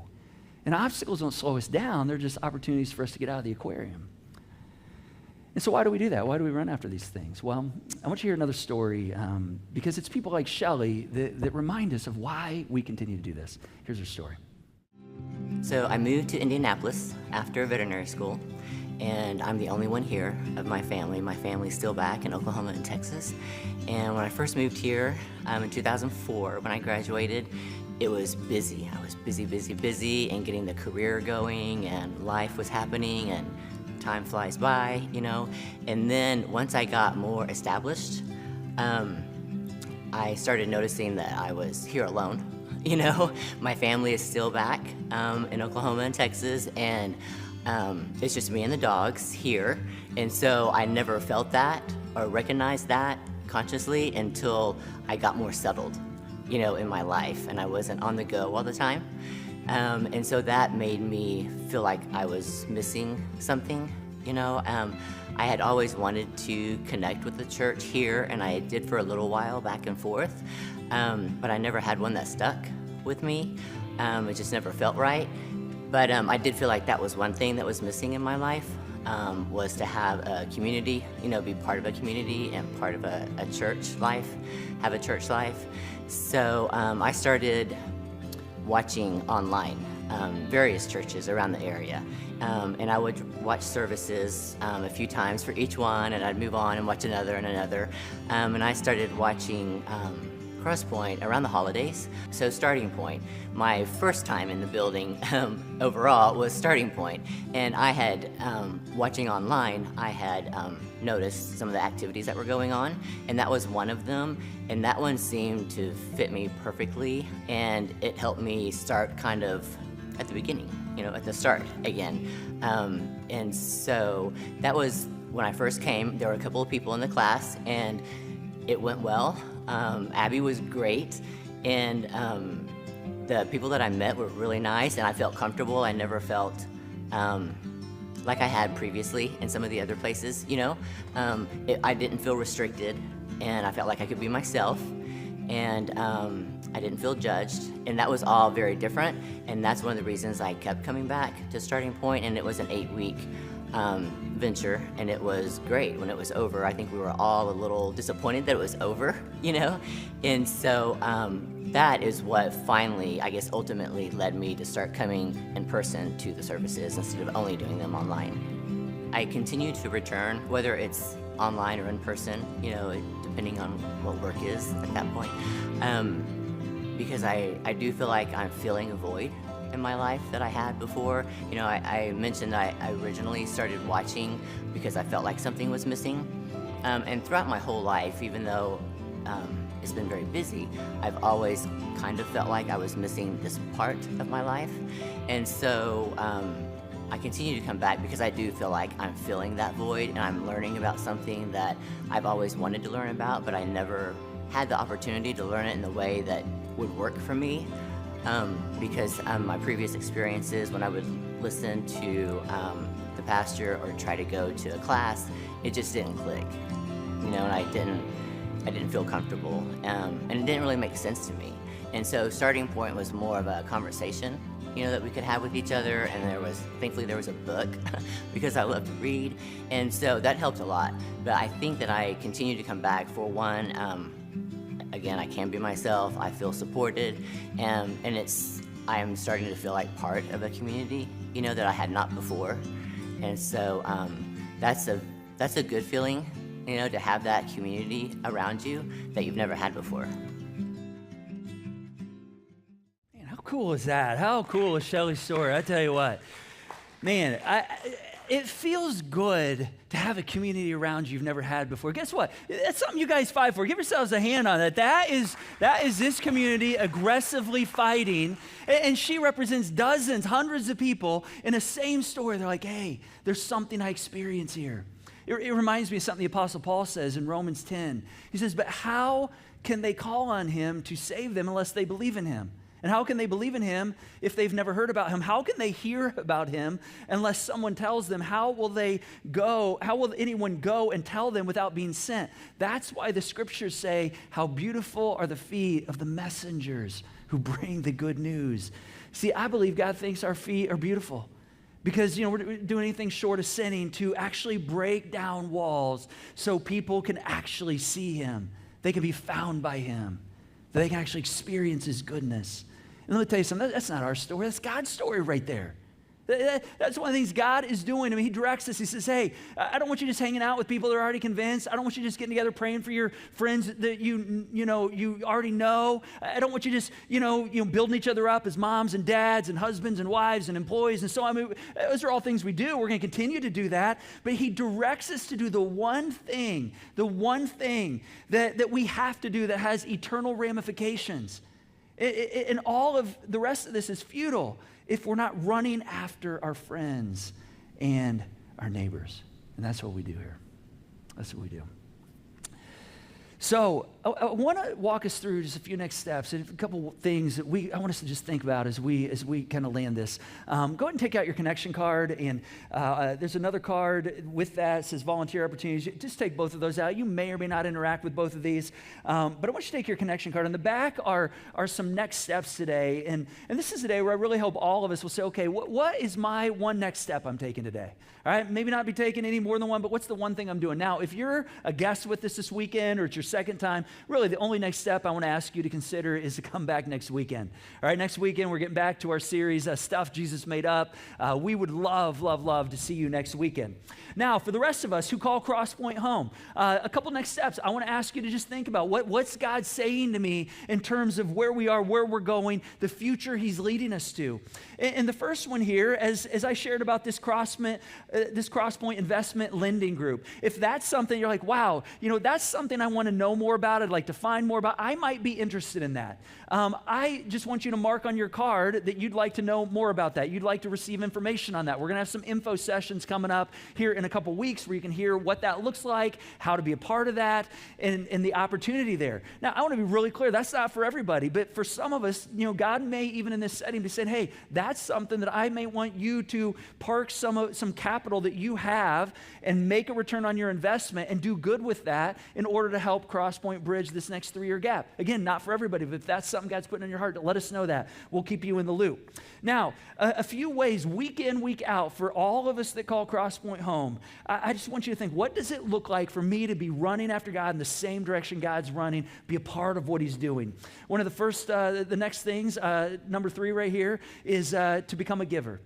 And obstacles don't slow us down. They're just opportunities for us to get out of the aquarium. And so why do we do that? Why do we run after these things? Well, I want you to hear another story because it's people like Shelley that remind us of why we continue to do this. Here's her story. So I moved to Indianapolis after veterinary school, and I'm the only one here of my family. My family's still back in Oklahoma and Texas. And when I first moved here in 2004, when I graduated, it was busy. I was busy, and getting the career going, and life was happening, and time flies by, And then once I got more established, I started noticing that I was here alone. My family is still back in Oklahoma and Texas, and it's just me and the dogs here. And so I never felt that or recognized that consciously until I got more settled, in my life, and I wasn't on the go all the time. And so that made me feel like I was missing something, I had always wanted to connect with the church here, and I did for a little while back and forth, but I never had one that stuck with me. It just never felt right. But I did feel like that was one thing that was missing in my life, was to have a community, be part of a community and part of a church life, have a church life. So I started watching online various churches around the area, and I would watch services a few times for each one, and I'd move on and watch another and another, and I started watching Crosspoint around the holidays. So Starting Point, my first time in the building overall was Starting Point, and I had, watching online, I had noticed some of the activities that were going on, and that was one of them, and that one seemed to fit me perfectly, and it helped me start kind of at the beginning, at the start again. And so that was when I first came. There were a couple of people in the class, and it went well. Abby was great, and the people that I met were really nice, and I felt comfortable. I never felt like I had previously in some of the other places, I didn't feel restricted, and I felt like I could be myself. and I didn't feel judged, and that was all very different, and that's one of the reasons I kept coming back to Starting Point, and it was an 8-week venture, and it was great. When it was over, I think we were all a little disappointed that it was over, and so that is what finally, I guess, ultimately led me to start coming in person to the services instead of only doing them online. I continue to return, whether it's online or in person, depending on what work is at that point, because I do feel like I'm filling a void in my life that I had before. I mentioned I originally started watching because I felt like something was missing, and throughout my whole life, even though it's been very busy, I've always kind of felt like I was missing this part of my life, and so I continue to come back because I do feel like I'm filling that void, and I'm learning about something that I've always wanted to learn about, but I never had the opportunity to learn it in the way that would work for me, because my previous experiences, when I would listen to the pastor or try to go to a class, it just didn't click, and I didn't feel comfortable, and it didn't really make sense to me. And so Starting Point was more of a conversation, that we could have with each other, and thankfully there was a book because I love to read, and so that helped a lot. But I think that I continue to come back for one, again, I can be myself, I feel supported, and I am starting to feel like part of a community, that I had not before. And so that's a good feeling, to have that community around you that you've never had before. How cool is that? How cool is Shelly's story? I tell you what, man, it feels good to have a community around you've never had before. Guess what? That's something you guys fight for. Give yourselves a hand on that. That is this community aggressively fighting, and she represents dozens, hundreds of people in the same story. They're like, hey, there's something I experience here. It reminds me of something the Apostle Paul says in Romans 10. He says, but how can they call on him to save them unless they believe in him? And how can they believe in him if they've never heard about him? How can they hear about him unless someone tells them? How will anyone go and tell them without being sent? That's why the scriptures say, how beautiful are the feet of the messengers who bring the good news. See, I believe God thinks our feet are beautiful because, we're doing anything short of sinning to actually break down walls so people can actually see him. They can be found by him. That they can actually experience his goodness. And let me tell you something, that's not our story, that's God's story right there. That's one of the things God is doing. He directs us. He says, hey, I don't want you just hanging out with people that are already convinced. I don't want you just getting together praying for your friends that you already know. I don't want you just, building each other up as moms and dads and husbands and wives and employees and so on. Those are all things we do. We're going to continue to do that. But he directs us to do the one thing that we have to do that has eternal ramifications. And all of the rest of this is futile if we're not running after our friends and our neighbors. And that's what we do here. That's what we do. So I want to walk us through just a few next steps and a couple things that I want us to just think about as we kind of land this. Go ahead and take out your connection card, and there's another card with that says volunteer opportunities. Just take both of those out. You may or may not interact with both of these, but I want you to take your connection card. On the back are some next steps today, and this is a day where I really hope all of us will say, okay, what is my one next step I'm taking today? All right, maybe not be taking any more than one, but what's the one thing I'm doing? Now, if you're a guest with us this weekend or it's your second time, really the only next step I want to ask you to consider is to come back next weekend. All right, next weekend we're getting back to our series, Stuff Jesus Made Up. We would love to see you next weekend. Now, for the rest of us who call Crosspoint home, a couple next steps. I want to ask you to just think about what's God saying to me in terms of where we are, where we're going, the future he's leading us to. And the first one here, as I shared about this Crosspoint Investment Lending Group, if that's something you're like, wow, that's something I want to know more about, I'd like to find more about, I might be interested in that. I just want you to mark on your card that you'd like to know more about that. You'd like to receive information on that. We're going to have some info sessions coming up here in a couple weeks where you can hear what that looks like, how to be a part of that, and the opportunity there. Now, I want to be really clear, that's not for everybody, but for some of us, God may, even in this setting, be saying, hey, that's something that I may want you to park some capital that you have and make a return on your investment and do good with that in order to help Crosspoint Bridge bridge this next 3-year gap. Again, not for everybody, but if that's something God's putting in your heart, let us know that. We'll keep you in the loop. Now, a few ways, week in, week out, for all of us that call Crosspoint home, I just want you to think, what does it look like for me to be running after God in the same direction God's running, be a part of what he's doing? One of the first, the next things, number 3 right here, is to become a giver.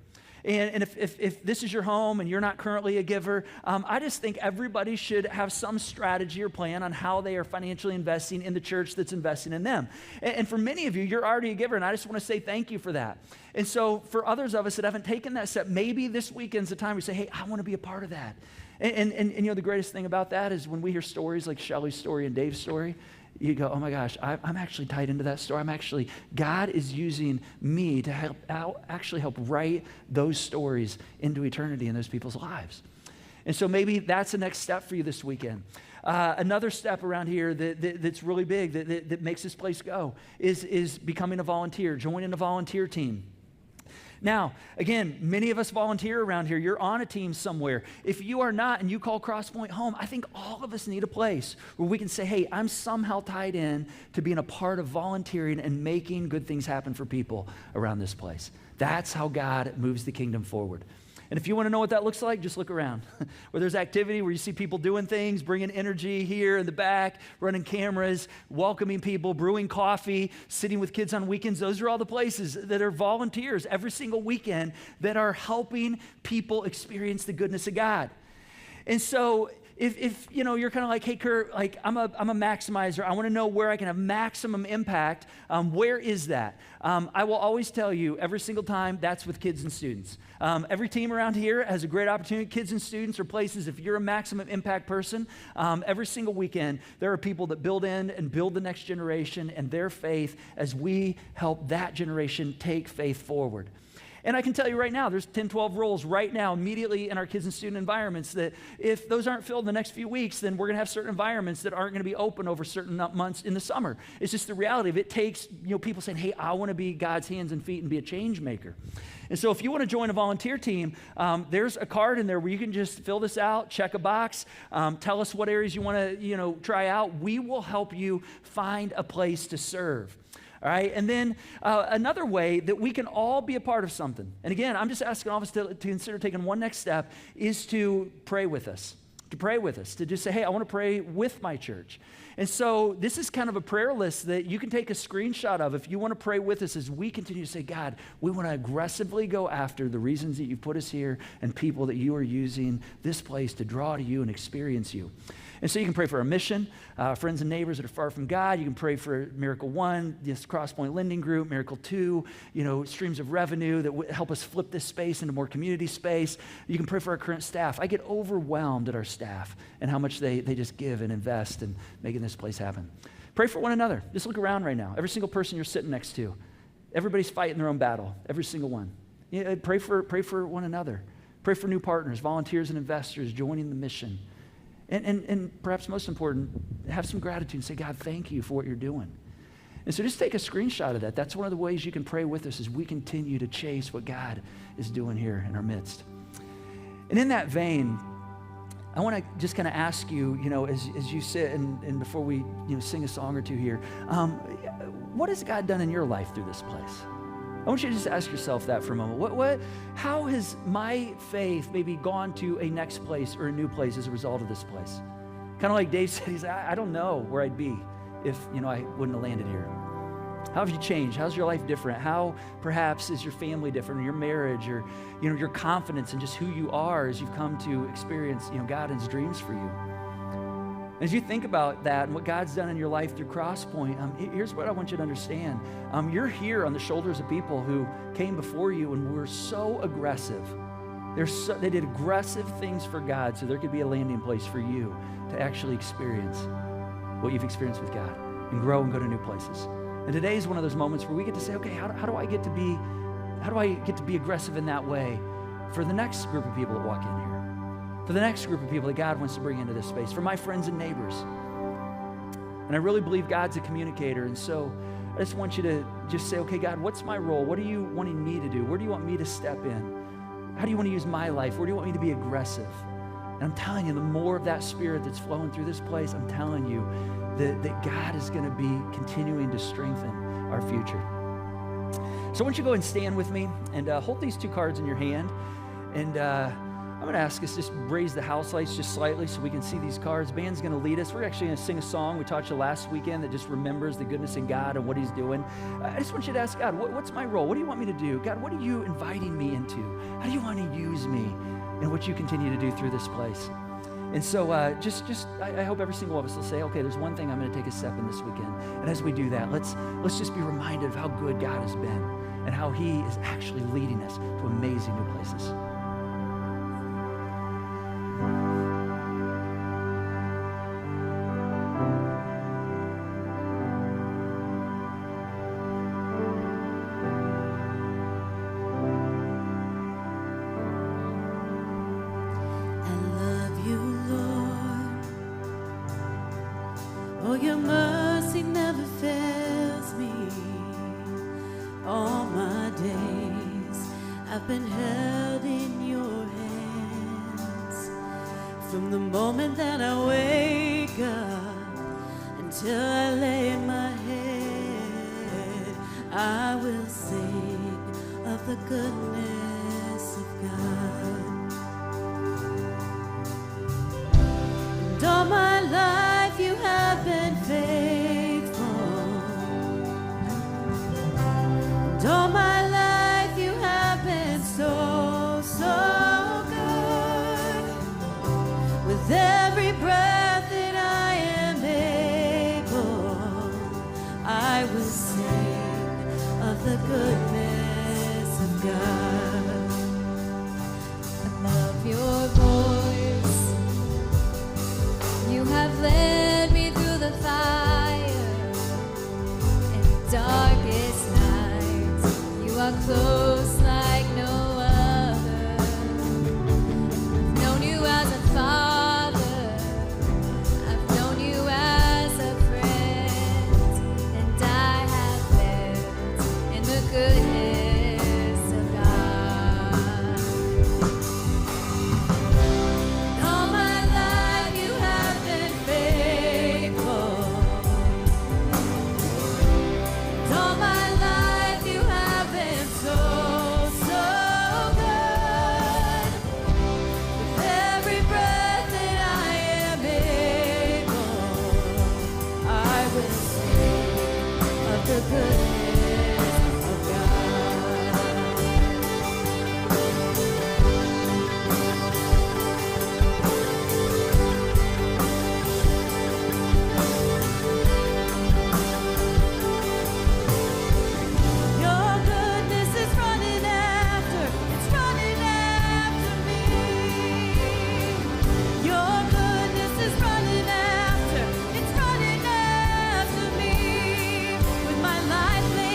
And if this is your home and you're not currently a giver, I just think everybody should have some strategy or plan on how they are financially investing in the church that's investing in them. And for many of you, you're already a giver, and I just want to say thank you for that. And so for others of us that haven't taken that step, maybe this weekend's the time we say, hey, I want to be a part of that. And you know, the greatest thing about that is when we hear stories like Shelly's story and Dave's story, you go, oh my gosh, I'm actually tied into that story. God is using me to help write those stories into eternity in those people's lives. And so maybe that's the next step for you this weekend. Another step around here that's really big, that makes this place go, is becoming a volunteer, joining a volunteer team. Now, again, many of us volunteer around here. You're on a team somewhere. If you are not and you call Crosspoint home, I think all of us need a place where we can say, hey, I'm somehow tied in to being a part of volunteering and making good things happen for people around this place. That's how God moves the kingdom forward. And if you want to know what that looks like, just look around. Where there's activity, where you see people doing things, bringing energy here in the back, running cameras, welcoming people, brewing coffee, sitting with kids on weekends. Those are all the places that are volunteers every single weekend that are helping people experience the goodness of God. And so if you know, you're kind of like, hey, Curt, like I'm a maximizer. I want to know where I can have maximum impact. Where is that? I will always tell you every single time that's with kids and students. Every team around here has a great opportunity. Kids and students are places, if you're a maximum impact person, every single weekend, there are people that build in and build the next generation and their faith as we help that generation take faith forward. And I can tell you right now, there's 10, 12 roles right now immediately in our kids and student environments that if those aren't filled in the next few weeks, then we're going to have certain environments that aren't going to be open over certain months in the summer. It's just the reality of it. Takes, you know, people saying, hey, I want to be God's hands and feet and be a change maker. And so if you want to join a volunteer team, there's a card in there where you can just fill this out, check a box, tell us what areas you want to, try out. We will help you find a place to serve. All right, and then another way that we can all be a part of something, and again, I'm just asking all of us to consider taking one next step, is to pray with us, to just say, hey, I want to pray with my church. And so this is kind of a prayer list that you can take a screenshot of if you want to pray with us as we continue to say, God, we want to aggressively go after the reasons that you've put us here and people that you are using this place to draw to you and experience you. And so you can pray for our mission, friends and neighbors that are far from God. You can pray for Miracle 1, this Crosspoint Lending Group, Miracle 2, streams of revenue that help us flip this space into more community space. You can pray for our current staff. I get overwhelmed at our staff and how much they just give and invest in making this place happen. Pray for one another. Just look around right now. Every single person you're sitting next to, everybody's fighting their own battle, every single one. Pray for one another. Pray for new partners, volunteers and investors joining the mission. And perhaps most important, have some gratitude and say, God, thank you for what you're doing. And so just take a screenshot of that. That's one of the ways you can pray with us as we continue to chase what God is doing here in our midst. And in that vein, I want to just kind of ask you, as you sit and before we sing a song or two here, what has God done in your life through this place? I want you to just ask yourself that for a moment. How has my faith maybe gone to a next place or a new place as a result of this place? Kind of like Dave said, I don't know where I'd be if, I wouldn't have landed here. How have you changed? How's your life different? How perhaps is your family different, or your marriage, or, your confidence in just who you are as you've come to experience, God and his dreams for you? As you think about that and what God's done in your life through Crosspoint, here's what I want you to understand. You're here on the shoulders of people who came before you and were so aggressive. They did aggressive things for God so there could be a landing place for you to actually experience what you've experienced with God and grow and go to new places. And today is one of those moments where we get to say, okay, how do I get to be aggressive in that way for the next group of people that walk in here? For the next group of people that God wants to bring into this space, for my friends and neighbors. And I really believe God's a communicator, and so I just want you to just say, okay, God, what's my role? What are you wanting me to do? Where do you want me to step in? How do you want to use my life? Where do you want me to be aggressive? And I'm telling you, the more of that spirit that's flowing through this place, I'm telling you, that God is going to be continuing to strengthen our future. So I want you to go and stand with me and hold these 2 cards in your hand. And I'm going to ask us just raise the house lights just slightly so we can see these cards. Band's going to lead us. We're actually going to sing a song we taught you last weekend that just remembers the goodness in God and what he's doing. I just want you to ask God, what's my role? What do you want me to do? God, what are you inviting me into? How do you want to use me in what you continue to do through this place? And so I hope every single one of us will say, okay, there's one thing I'm going to take a step in this weekend. And as we do that, let's just be reminded of how good God has been and how he is actually leading us to amazing new places. Oh, your mercy never fails me. All my days I've been held in your hands. From the moment that I wake up until I lay my head, I will sing of the goodness of God. And all my life you have been faithful. And all my life you have been so, so good. With every breath that I am able, I will sing of the goodness of God. I love your voice. You have led me through the fire and darkest nights. You are close like no other. I've known you as a father. I've known you as a friend, and I have lived in the goodness of God. All my life you have been faithful. And all my life you have been so, so good. With every breath that I am able, I will sing of the goodness of God. Your goodness is running after, it's running after me. Your goodness is running after, it's running after me. With my life laid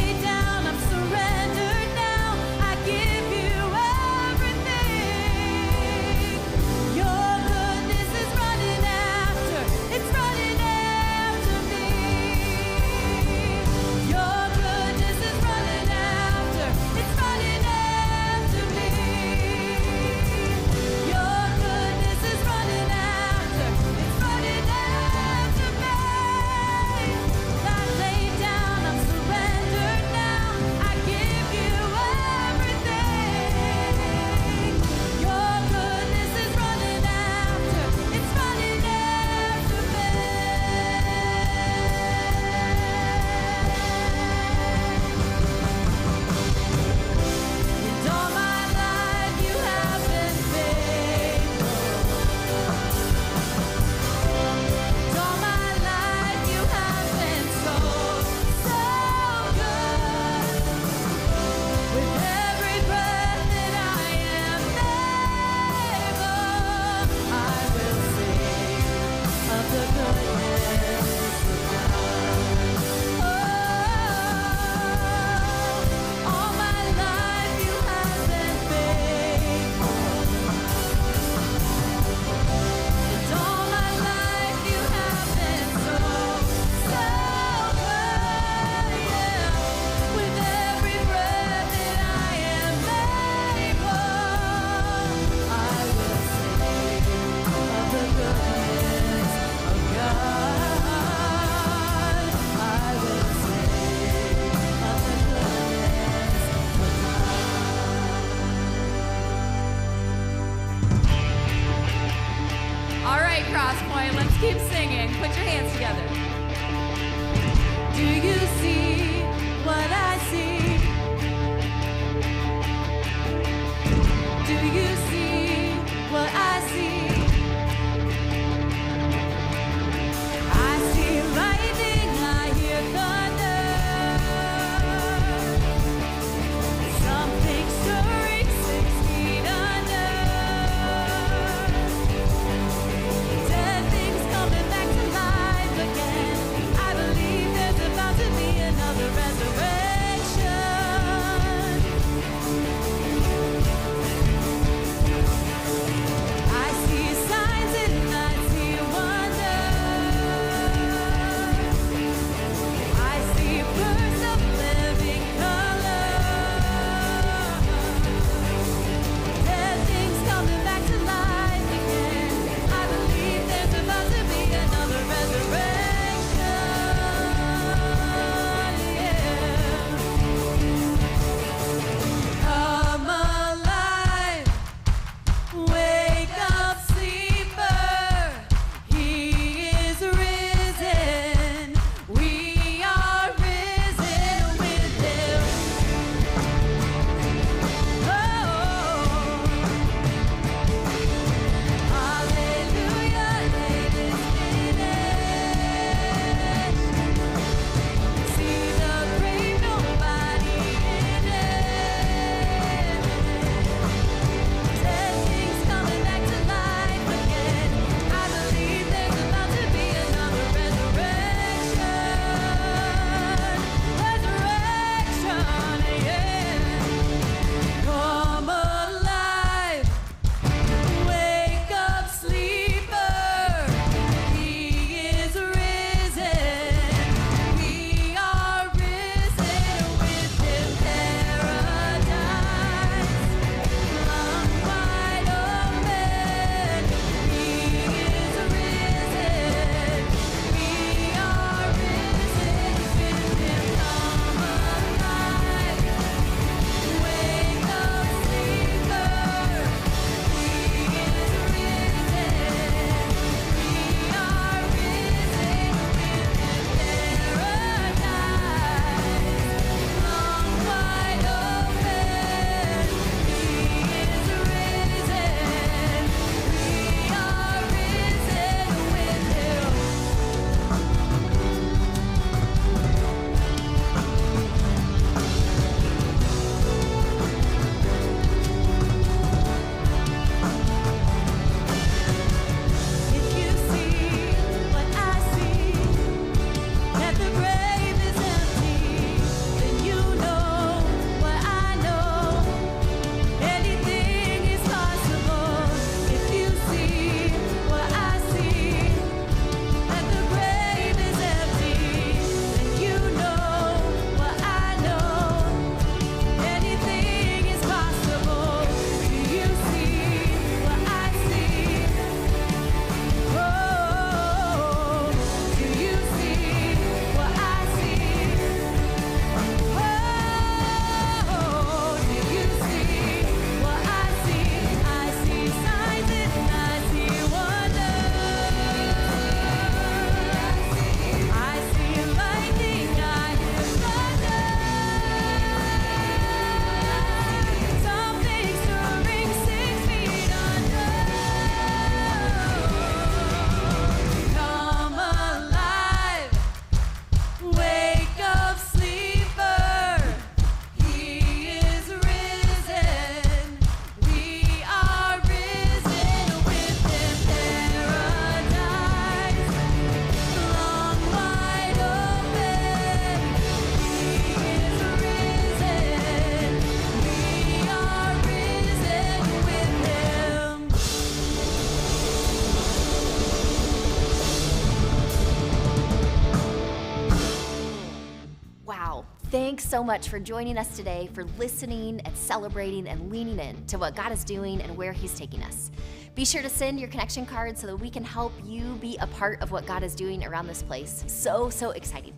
Thanks so much for joining us today, for listening and celebrating and leaning in to what God is doing and where He's taking us. Be sure to send your connection card so that we can help you be a part of what God is doing around this place. So exciting.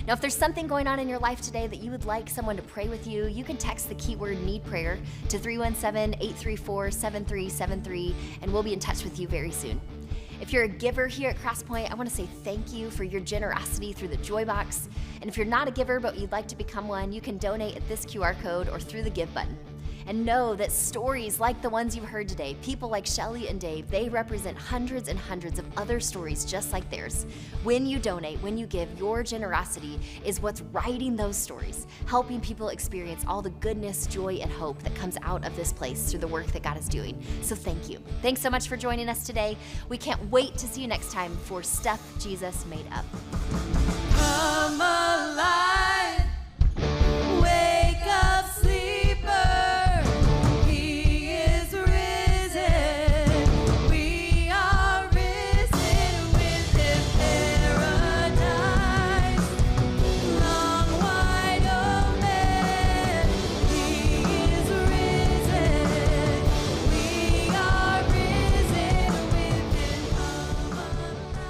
Now, if there's something going on in your life today that you would like someone to pray with you, you can text the keyword need prayer to 317-834-7373, and we'll be in touch with you very soon. If you're a giver here at Crosspoint, I want to say thank you for your generosity through the Joy Box. And if you're not a giver but you'd like to become one, you can donate at this QR code or through the Give button. And know that stories like the ones you've heard today, people like Shelly and Dave, they represent hundreds and hundreds of other stories just like theirs. When you donate, when you give, your generosity is what's writing those stories, helping people experience all the goodness, joy, and hope that comes out of this place through the work that God is doing. So thank you. Thanks so much for joining us today. We can't wait to see you next time for Stuff Jesus Made Up.